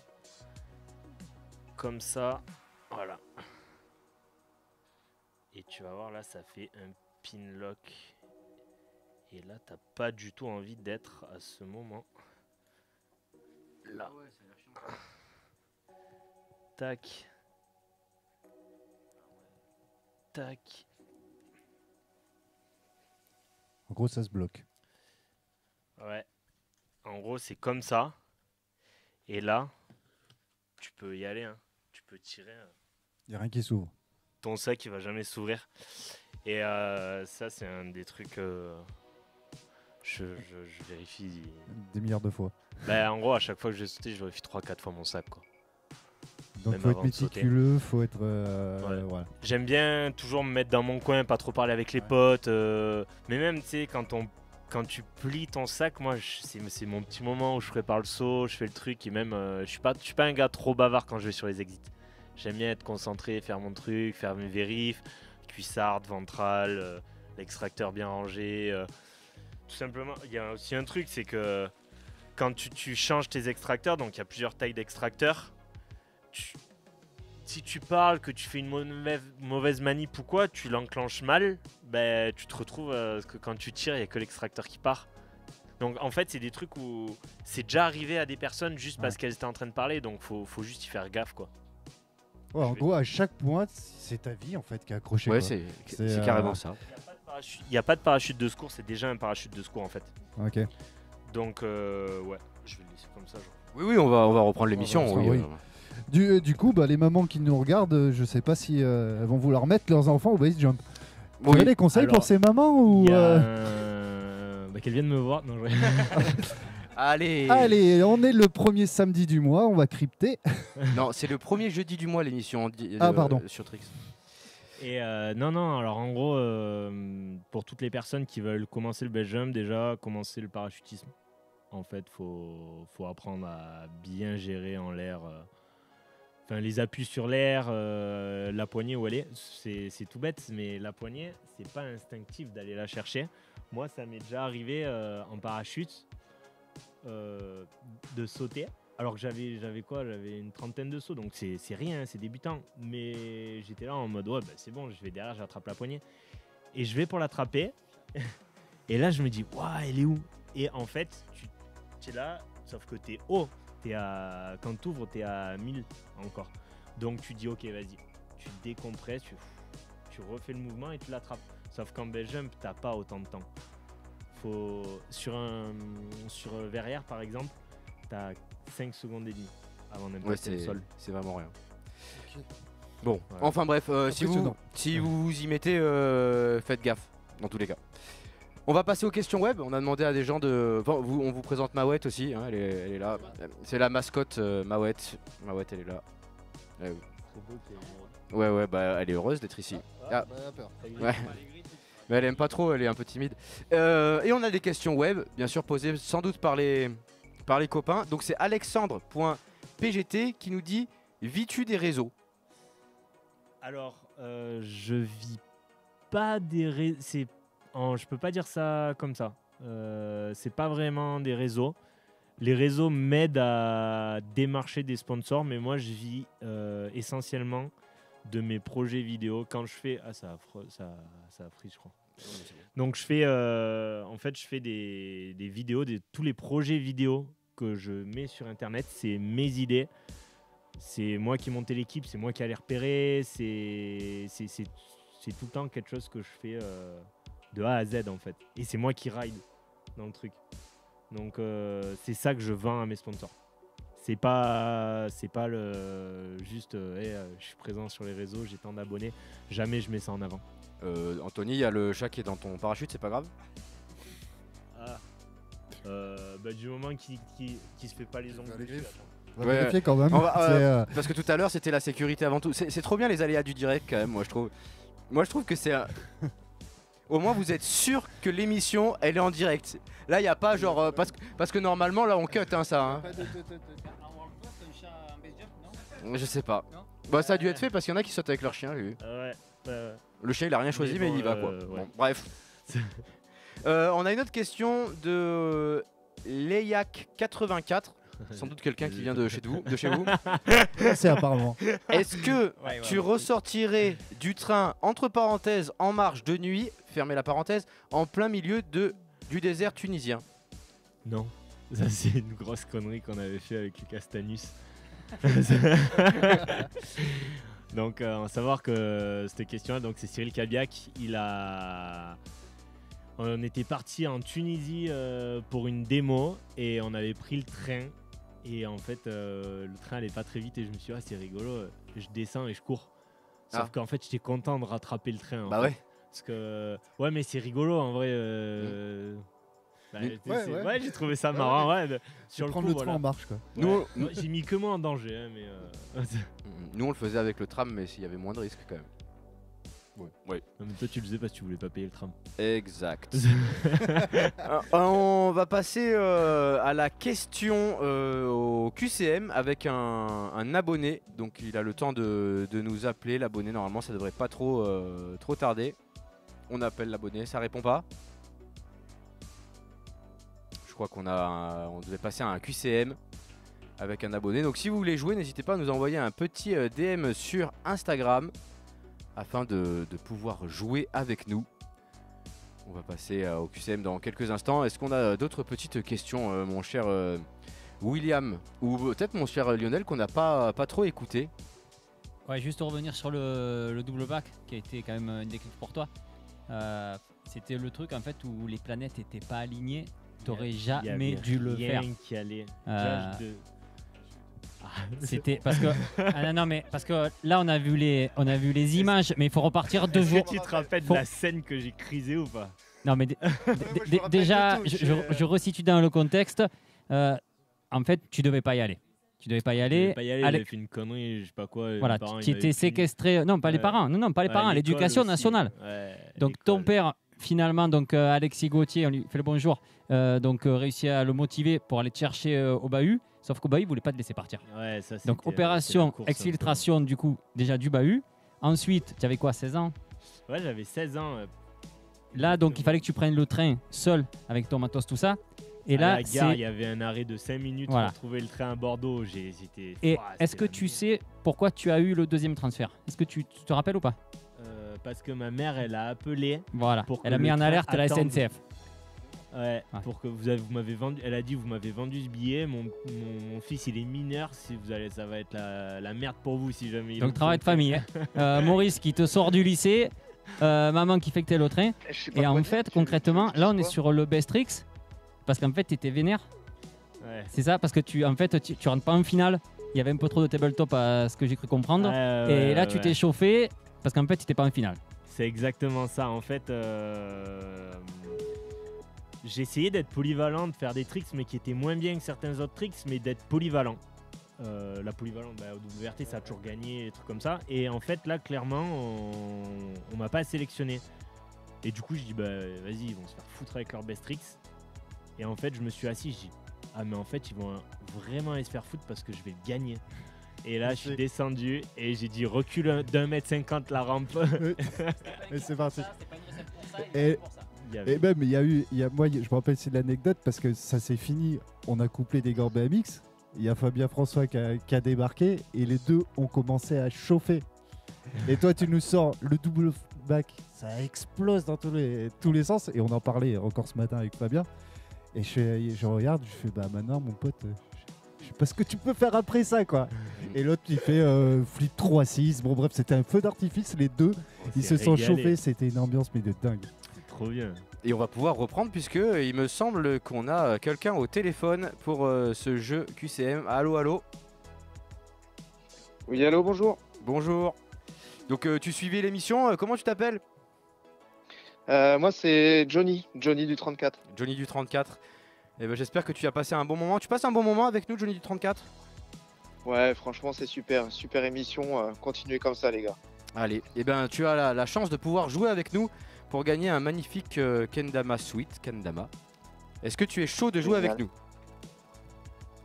Comme ça. Voilà. Et tu vas voir, là, ça fait un pin lock. Et là, t'as pas du tout envie d'être à ce moment. Là. Tac. Tac. En gros, ça se bloque. Ouais. En gros, c'est comme ça. Et là, tu peux y aller. Hein. Tu peux tirer. Il n'y a rien qui s'ouvre. Ton sac, il va jamais s'ouvrir. Et ça, c'est un des trucs... Je vérifie. Des milliards de fois. Bah, en gros, à chaque fois que je vais sauter, je vérifie 3-4 fois mon sac, quoi. Donc Même faut être avant de sauter. méticuleux, faut être... Ouais. voilà. J'aime bien toujours me mettre dans mon coin, pas trop parler avec les potes. Mais même, tu sais, quand tu plies ton sac, moi, c'est mon petit moment où je prépare le saut, je fais le truc. Et même, je suis pas un gars trop bavard quand je vais sur les exits. J'aime bien être concentré, faire mon truc, faire mes vérifs, cuissarde, ventrale, l'extracteur bien rangé. Tout simplement, il y a aussi un truc, c'est que quand tu changes tes extracteurs, donc il y a plusieurs tailles d'extracteurs, si tu parles, que tu fais une mauvaise manip ou quoi, tu l'enclenches mal, ben, tu te retrouves que quand tu tires, il n'y a que l'extracteur qui part. Donc en fait, c'est des trucs où c'est déjà arrivé à des personnes juste parce qu'elles étaient en train de parler, donc faut juste y faire gaffe, quoi. Ouais, en gros, à chaque point, c'est ta vie en fait qui est accrochée. Ouais, quoi. c'est carrément ça. Il n'y a pas de parachute de secours, c'est déjà un parachute de secours en fait. Ok. Donc ouais, je vais le laisser comme ça. Genre. Oui, on va reprendre l'émission. Oui. Du coup, bah, les mamans qui nous regardent, je sais pas si elles vont vouloir mettre leurs enfants au base jump. Tu as des conseils pour ces mamans ou bah, qu'elles viennent me voir. Non, Allez, on est le premier samedi du mois, on va crypter. Non, c'est le premier jeudi du mois l'émission pardon. Sur Trix. Et non, alors en gros, pour toutes les personnes qui veulent commencer le base jump, déjà commencer le parachutisme. En fait, faut apprendre à bien gérer en l'air. Enfin, les appuis sur l'air, la poignée où elle est, c'est tout bête, mais la poignée, c'est pas instinctif d'aller la chercher. Moi, ça m'est déjà arrivé en parachute de sauter. Alors que j'avais une trentaine de sauts, donc c'est rien, c'est débutant. Mais j'étais là en mode, ouais, bah, c'est bon, je vais derrière, j'attrape la poignée. Et je vais pour l'attraper. Et là, je me dis, waouh, elle est où? Et en fait, tu es là, sauf que tu es haut. Quand tu ouvres, tu es à 1000 encore. Donc tu dis, ok, vas-y. Tu décompresses, tu refais le mouvement et tu l'attrapes. Sauf qu'en base jump, tu n'as pas autant de temps. Sur verrière, par exemple, tu as 5 secondes et demie avant d'impacter le sol. C'est vraiment rien. Bon, ouais. Enfin bref, si vous y mettez, faites gaffe, dans tous les cas. On va passer aux questions web. On a demandé à des gens de... Enfin, on vous présente Mawette aussi, hein, elle est là. C'est la mascotte Mawette. Mawette, elle est là. Ouais, bah elle est heureuse d'être ici. Ouais. Mais elle aime pas trop, elle est un peu timide. Et on a des questions web, bien sûr posées sans doute par les copains. Donc c'est alexandre.pgt qui nous dit « Vis-tu des réseaux ?» Alors, je vis pas des je peux pas dire ça comme ça. C'est pas vraiment des réseaux. Les réseaux m'aident à démarcher des sponsors, mais moi je vis essentiellement de mes projets vidéo. Quand je fais ça a frise, je crois. Donc je fais des vidéos, tous les projets vidéo que je mets sur internet, c'est mes idées. C'est moi qui monte l'équipe, c'est moi qui allais repérer, c'est tout le temps quelque chose que je fais de A à Z en fait. Et c'est moi qui ride dans le truc. Donc c'est ça que je vends à mes sponsors. C'est pas juste je suis présent sur les réseaux, j'ai tant d'abonnés. Jamais je mets ça en avant. Anthony, il y a le chat qui est dans ton parachute, c'est pas grave? Du moment qu'il se fait pas les ongles. On va vérifier quand même. Parce que tout à l'heure c'était la sécurité avant tout. C'est trop bien les aléas du direct quand même, moi je trouve. Moi je trouve que c'est au moins vous êtes sûr que l'émission elle est en direct. Là il n'y a pas genre parce que normalement là on cut ça. Hein. Je sais pas. Bah ça a dû être fait parce qu'il y en a qui sautent avec leur chien lui. Le chien il a rien choisi mais il y va quoi. Bon, bref. On a une autre question de Leiac84. Sans doute quelqu'un qui vient de chez vous. C'est apparemment. Est-ce que tu ressortirais du train entre parenthèses en marche de nuit, fermez la parenthèse, en plein milieu du désert tunisien? Non, ça c'est une grosse connerie qu'on avait fait avec Lucas Stanus. Donc en savoir que cette question-là, donc c'est Cyril Cabiac, on était parti en Tunisie pour une démo et on avait pris le train. Et en fait, le train allait pas très vite et je me suis dit, c'est rigolo, je descends et je cours. Sauf qu'en fait, j'étais content de rattraper le train. Bah ouais. Parce que, ouais, mais c'est rigolo en vrai. J'ai trouvé ça marrant. Sur le prendre coup, le train en marche quoi. J'ai mis que moi en danger. Hein, mais Nous, on le faisait avec le tram, mais s'il y avait moins de risques quand même. Ouais. Non, mais toi tu le faisais parce que tu voulais pas payer le tram. Exact. On va passer à la question au QCM avec un abonné. Donc il a le temps de nous appeler. L'abonné, normalement ça devrait pas trop tarder. On appelle l'abonné, ça répond pas. Je crois qu'on devait passer à un QCM avec un abonné. Donc si vous voulez jouer, n'hésitez pas à nous envoyer un petit DM sur Instagram afin de pouvoir jouer avec nous. On va passer au QCM dans quelques instants. Est-ce qu'on a d'autres petites questions, mon cher William, ou peut-être mon cher Lionel, qu'on n'a pas trop écouté? Ouais, juste revenir sur le double bac qui a été quand même un déclic pour toi. C'était le truc en fait où les planètes n'étaient pas alignées. T'aurais jamais dû le faire. Qui allait. C'était parce que parce que là on a vu les images, mais il faut repartir 2 jours. Est-ce que tu te rappelles de la scène que j'ai crisée ou pas? Non mais déjà je resitue dans le contexte. En fait tu devais pas y aller. J'avais fait une connerie, je sais pas quoi. Voilà, tu étais séquestré. Non, pas les parents. Non, pas les parents. L'éducation nationale. Donc ton père, finalement, donc Alexis Gauthier, on lui fait le bonjour. Donc réussit à le motiver pour aller te chercher au bahut. Sauf qu'au bahut, il voulait pas te laisser partir. Donc opération exfiltration du coup déjà du bahut. Ensuite, tu avais quoi, 16 ans? Ouais, j'avais 16 ans. Là, donc il fallait que tu prennes le train seul avec ton matos, tout ça. Et là, à la gare, il y avait un arrêt de 5 minutes pour trouver le train à Bordeaux. J'ai hésité. Et est-ce que tu sais pourquoi tu as eu le deuxième transfert? Est-ce que tu te rappelles ou pas? Parce que ma mère, elle a appelé. Voilà. Elle a mis en alerte à la SNCF. Ouais, pour que vous m'avez vendu. Elle a dit vous m'avez vendu ce billet. Mon fils il est mineur. Si vous allez, ça va être la merde pour vous si jamais. Donc travail de famille. Maurice qui te sort du lycée, maman qui fait que t'es le train. Et en fait concrètement, là on est sur le Bestrix parce qu'en fait t'étais vénère. Ouais. C'est ça parce que tu rentres pas en finale. Il y avait un peu trop de tabletop à ce que j'ai cru comprendre. Et là tu t'es chauffé parce qu'en fait t'étais pas en finale. C'est exactement ça. En fait. J'ai essayé d'être polyvalent, de faire des tricks mais qui étaient moins bien que certains autres tricks, mais d'être polyvalent. La polyvalente, au WRT ça a toujours gagné, des trucs comme ça. Et en fait là clairement on m'a pas sélectionné. Et du coup je dis vas-y ils vont se faire foutre avec leur best tricks. Et en fait je me suis assis, je dis mais en fait ils vont vraiment aller se faire foutre parce que je vais le gagner. Et là, je suis descendu et j'ai dit recule d'1,50 m la rampe. Et c'est parti. Et même, moi, je me rappelle, c'est l'anecdote parce que ça s'est fini. On a couplé des gants BMX. Il y a Fabien François qui a débarqué et les deux ont commencé à chauffer. Et toi, tu nous sors le double back. Ça explose dans tous les sens. Et on en parlait encore ce matin avec Fabien. Et je regarde, je fais bah maintenant, mon pote. Je sais pas ce que tu peux faire après ça, quoi. Et l'autre, il fait flip 3-6. Bon, bref, c'était un feu d'artifice. Les deux, ils se sont chauffés. C'était une ambiance, mais de dingue. C'est trop bien. Et on va pouvoir reprendre puisque il me semble qu'on a quelqu'un au téléphone pour ce jeu QCM. Allô, allô. Oui, allô, bonjour. Bonjour. Donc tu suivais l'émission, comment tu t'appelles? Moi c'est Johnny du 34. Johnny du 34. Et ben, j'espère que tu as passé un bon moment. Tu passes un bon moment avec nous, Johnny du 34? Ouais, franchement c'est super, super émission, continuez comme ça les gars. Allez, et ben tu as la chance de pouvoir jouer avec nous pour gagner un magnifique Kendama Suite, Kendama. Est-ce que tu es chaud de jouer avec nous?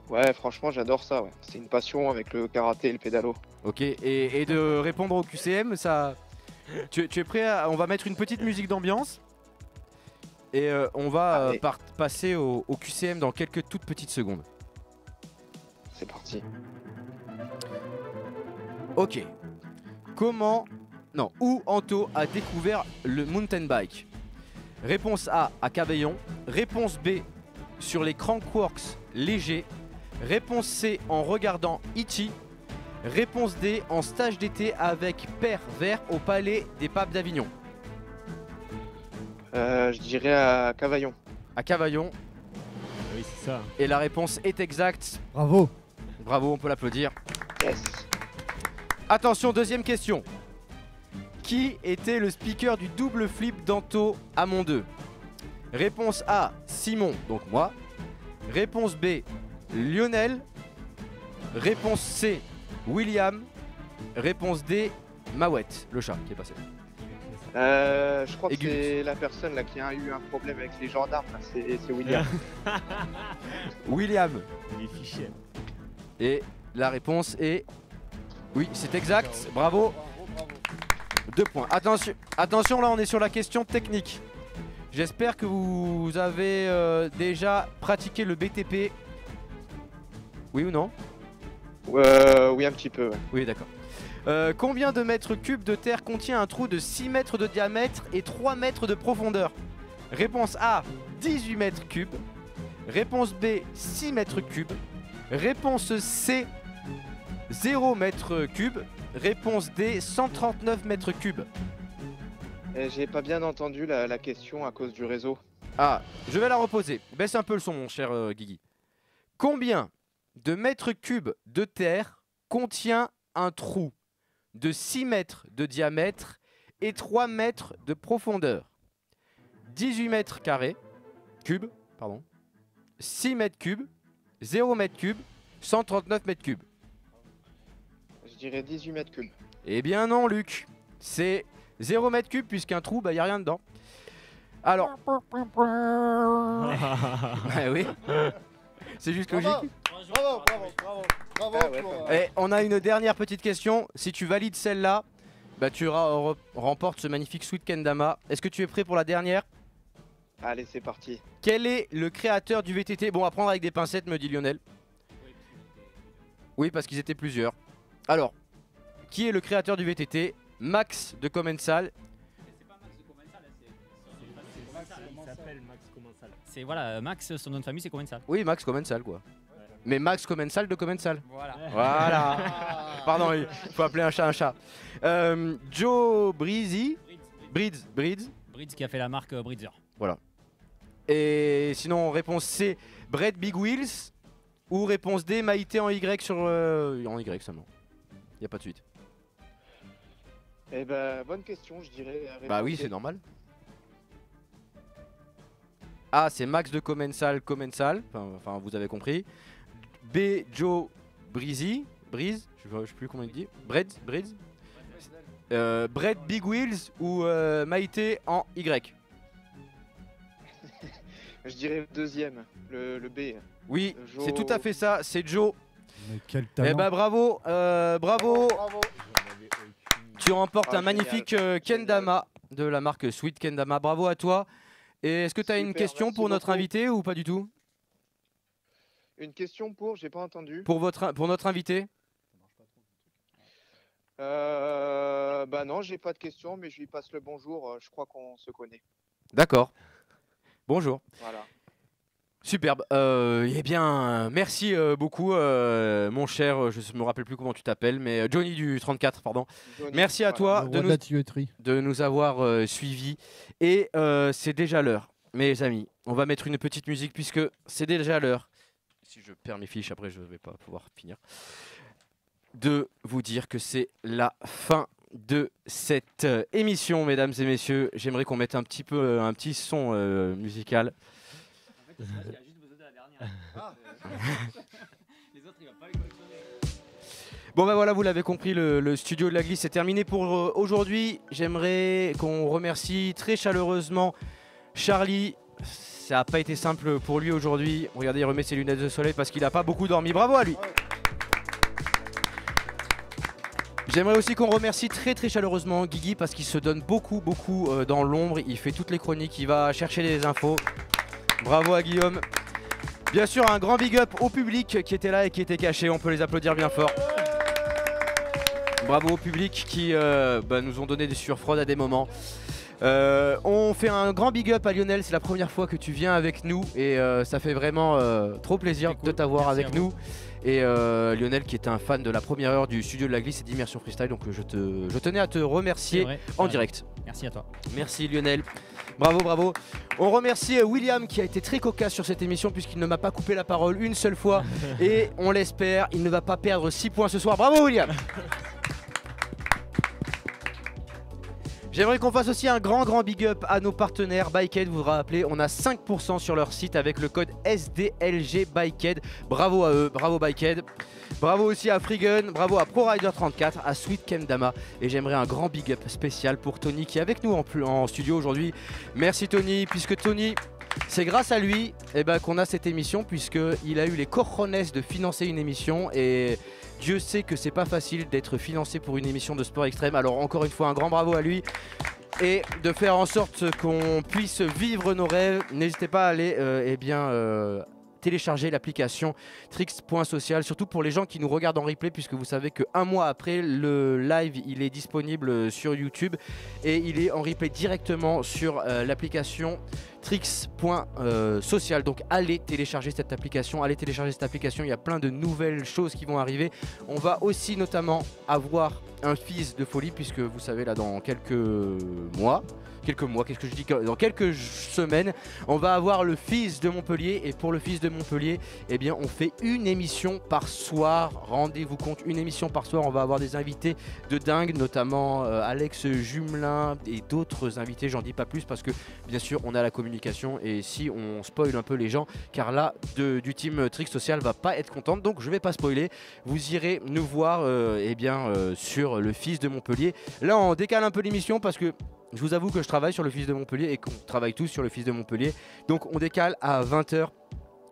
Ouais, franchement j'adore ça, ouais. C'est une passion avec le karaté et le pédalo. Ok, et de répondre au QCM, ça... tu es prêt on va mettre une petite musique d'ambiance et on va passer au QCM dans quelques toutes petites secondes. C'est parti. Ok. Comment... Non, où Anto a découvert le mountain bike? Réponse A, à Cavaillon. Réponse B, sur les Crankworks légers. Réponse C, en regardant E.T. Réponse D, en stage d'été avec Père Vert au Palais des Papes d'Avignon. Je dirais à Cavaillon. À Cavaillon. Oui, c'est ça. Et la réponse est exacte. Bravo. Bravo, on peut l'applaudir. Yes. Attention, deuxième question. Qui était le speaker du double flip d'Anto à Mont 2? Réponse A, Simon, donc moi. Réponse B, Lionel. Réponse C, William. Réponse D, Mawette, le chat qui est passé. Je crois que c'est la personne là qui a eu un problème avec les gendarmes, c'est William. William. Les fichiers. Et la réponse est... Oui, c'est exact, bravo. 2 points. Attention, là on est sur la question technique. J'espère que vous avez déjà pratiqué le BTP. Oui ou non? Oui, un petit peu. Ouais. Oui, d'accord. Combien de mètres cubes de terre contient un trou de 6 mètres de diamètre et 3 mètres de profondeur? Réponse A, 18 mètres cubes. Réponse B, 6 mètres cubes. Réponse C, 0 mètres cubes. Réponse D, 139 mètres cubes. J'ai pas bien entendu la question à cause du réseau. Ah, je vais la reposer. Baisse un peu le son, mon cher Guigui. Combien de mètres cubes de terre contient un trou de 6 mètres de diamètre et 3 mètres de profondeur? 18 mètres carrés, cubes, pardon. 6 mètres cubes, 0 mètres cubes, 139 mètres cubes. Je dirais 18 mètres cubes. Eh bien non, Luc. C'est 0 mètre cube puisqu'un trou, bah y a rien dedans. Alors... oui. C'est juste logique. Bravo. Et on a une dernière petite question. Si tu valides celle-là, bah tu remportes ce magnifique Sweet Kendama. Est-ce que tu es prêt pour la dernière? Allez, c'est parti. Quel est le créateur du VTT? Bon, à prendre avec des pincettes, me dit Lionel. Oui, parce qu'ils étaient plusieurs. Alors, qui est le créateur du VTT? Max de Commensal. Il s'appelle Max Commensal. C'est voilà, Max, son nom de famille c'est Commensal. Oui, Max Commensal quoi. Ouais. Mais Max Commensal de Commensal. Voilà. Voilà. Pardon, il faut appeler un chat un chat. Joe Breezy. Breeds qui a fait la marque Breezer. Voilà. Et sinon, réponse C, Brett Big Wheels. Ou réponse D, Maïté en Y sur... en Y seulement. Y a pas de suite. Eh ben, bonne question, je dirais. Bah oui, c'est normal. A, c'est Max de Commensal. Enfin, vous avez compris. B, Joe Breezy. Breeze, je sais plus comment il dit. Breeds. Brett Big Wheels ou Maïté en Y. Je dirais le deuxième, le B. Oui, Joe... c'est tout à fait ça, c'est Joe. Quel Eh talent. bah bravo, bravo. Tu remportes un magnifique kendama de la marque Sweet Kendama. Bravo à toi. Et est-ce que tu as une Super, question merci pour notre beaucoup. invité ou pas du tout? Une question pour, j'ai pas entendu. Pour notre invité? Bah non, j'ai pas de question, mais je lui passe le bonjour. Je crois qu'on se connaît. D'accord. Bonjour. Voilà. Superbe. Eh bien, merci beaucoup, mon cher. Je ne me rappelle plus comment tu t'appelles, mais Johnny du 34, pardon. Johnny, Merci à toi Le roi de la tuyauterie. de nous avoir suivis. Et c'est déjà l'heure, mes amis. On va mettre une petite musique puisque c'est déjà l'heure. Si je perds mes fiches, après je ne vais pas pouvoir finir. De vous dire que c'est la fin de cette émission, mesdames et messieurs. J'aimerais qu'on mette un petit son musical. Bon ben voilà, vous l'avez compris, le studio de la glisse est terminé pour aujourd'hui. J'aimerais qu'on remercie très chaleureusement Charlie. Ça n'a pas été simple pour lui aujourd'hui. Regardez, il remet ses lunettes de soleil parce qu'il n'a pas beaucoup dormi. Bravo à lui. J'aimerais aussi qu'on remercie très chaleureusement Guigui parce qu'il se donne beaucoup dans l'ombre. Il fait toutes les chroniques, il va chercher les infos. Bravo à Guillaume. Bien sûr, un grand big up au public qui était là et qui était caché. On peut les applaudir bien fort. Bravo au public qui nous ont donné des sueurs à des moments. On fait un grand big up à Lionel. C'est la première fois que tu viens avec nous et ça fait vraiment trop plaisir de t'avoir avec nous. Et Lionel qui est un fan de la première heure du studio de la glisse et d'Immersion Freestyle. Donc je tenais à te remercier en direct. Merci à toi. Merci Lionel. Bravo. On remercie William qui a été très cocasse sur cette émission puisqu'il ne m'a pas coupé la parole une seule fois. Et on l'espère, il ne va pas perdre 6 points ce soir. Bravo William. J'aimerais qu'on fasse aussi un grand big up à nos partenaires Bikehead. Vous vous rappelez, on a 5% sur leur site avec le code SDLG Bikehead. Bravo à eux, bravo Bikehead. Bravo aussi à Freegun, bravo à ProRider34, à Sweet Kendama. Et j'aimerais un grand big up spécial pour Tony qui est avec nous en studio aujourd'hui. Merci Tony, puisque Tony, c'est grâce à lui qu'on a cette émission, puisqu'il a eu les cojones de financer une émission. Et Dieu sait que c'est pas facile d'être financé pour une émission de sport extrême. Alors encore une fois, un grand bravo à lui. Et de faire en sorte qu'on puisse vivre nos rêves. N'hésitez pas à aller télécharger l'application Trix.social, surtout pour les gens qui nous regardent en replay, puisque vous savez qu'un mois après le live il est disponible sur YouTube et il est en replay directement sur l'application Trix.social. Donc allez télécharger cette application, il y a plein de nouvelles choses qui vont arriver. On va aussi notamment avoir un fils de folie, puisque vous savez là dans quelques semaines, on va avoir le fils de Montpellier. Et pour le fils de Montpellier, on fait une émission par soir. Rendez-vous compte, une émission par soir. On va avoir des invités de dingue, notamment Alex Jumelin et d'autres invités. J'en dis pas plus parce que bien sûr on a la communication et si on spoil un peu les gens, car là du team Trix Social va pas être contente, donc je vais pas spoiler. Vous irez nous voir sur le fils de Montpellier. Là on décale un peu l'émission parce que je vous avoue que je travaille sur le fils de Montpellier et qu'on travaille tous sur le fils de Montpellier. Donc on décale à 20h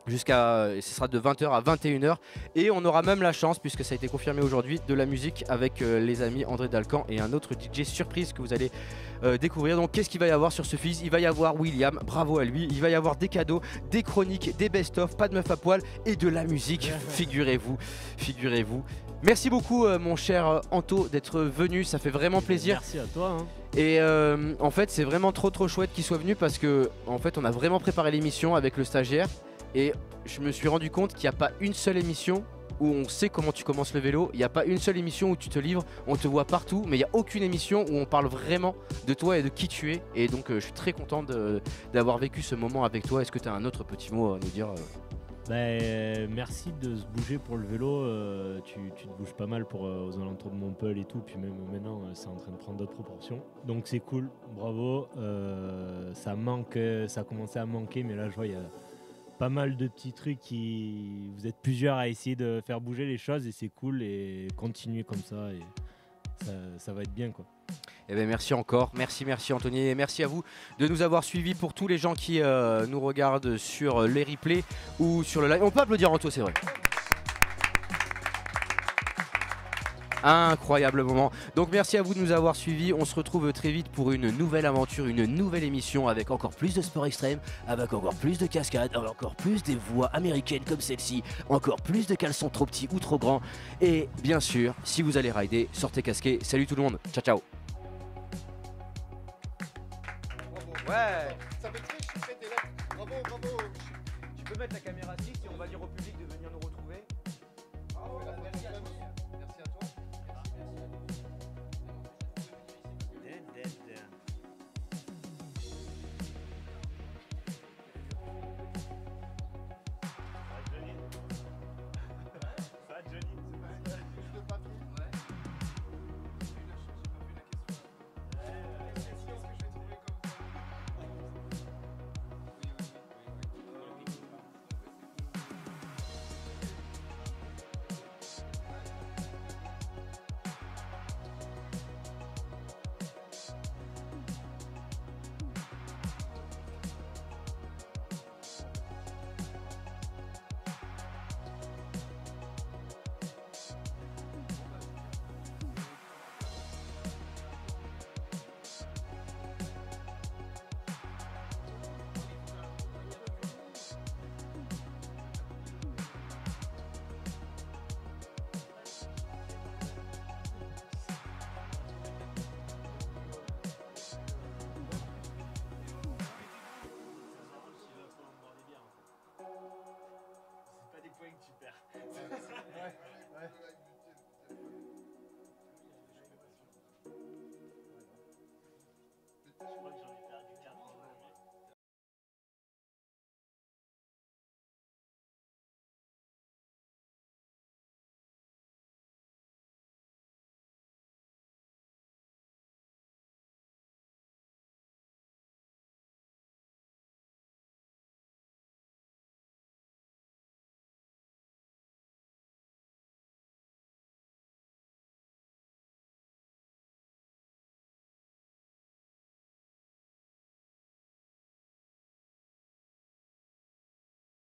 ce sera de 20h à 21h. Et on aura même la chance, puisque ça a été confirmé aujourd'hui, de la musique avec les amis André Dalcan et un autre DJ surprise que vous allez découvrir. Donc qu'est-ce qu'il va y avoir sur ce fils? Il va y avoir William, bravo à lui. Il va y avoir des cadeaux, des chroniques, des best-of, pas de meuf à poil et de la musique, figurez-vous. Merci beaucoup mon cher Anto d'être venu, ça fait vraiment plaisir. Merci à toi. Et en fait c'est vraiment trop chouette qu'il soit venu parce que en fait on a vraiment préparé l'émission avec le stagiaire et je me suis rendu compte qu'il n'y a pas une seule émission où on sait comment tu commences le vélo, il n'y a pas une seule émission où tu te livres, on te voit partout, mais il n'y a aucune émission où on parle vraiment de toi et de qui tu es. Et donc je suis très content d'avoir vécu ce moment avec toi. Est-ce que tu as un autre petit mot à nous dire merci de se bouger pour le vélo, tu te bouges pas mal aux alentours de Montpellier et tout, puis même maintenant c'est en train de prendre d'autres proportions, donc c'est cool, bravo. Ça a commencé à manquer, mais là je vois il y a pas mal de petits trucs vous êtes plusieurs à essayer de faire bouger les choses et c'est cool, et continuez comme ça et ça va être bien quoi. Eh bien, merci encore, merci Anthony, et merci à vous de nous avoir suivis. Pour tous les gens qui nous regardent sur les replays ou sur le live, on peut applaudir Anto, c'est vrai. Incroyable moment. Donc merci à vous de nous avoir suivis. On se retrouve très vite pour une nouvelle aventure, une nouvelle émission avec encore plus de sport extrême, avec encore plus de cascades, avec encore plus des voix américaines comme celle-ci, encore plus de caleçons trop petits ou trop grands. Et bien sûr, si vous allez rider, sortez casqué. Salut tout le monde. Ciao ciao. Ouais. Ça fait très chouette, bravo, bravo. Tu peux mettre la caméra 6 et on va dire au public de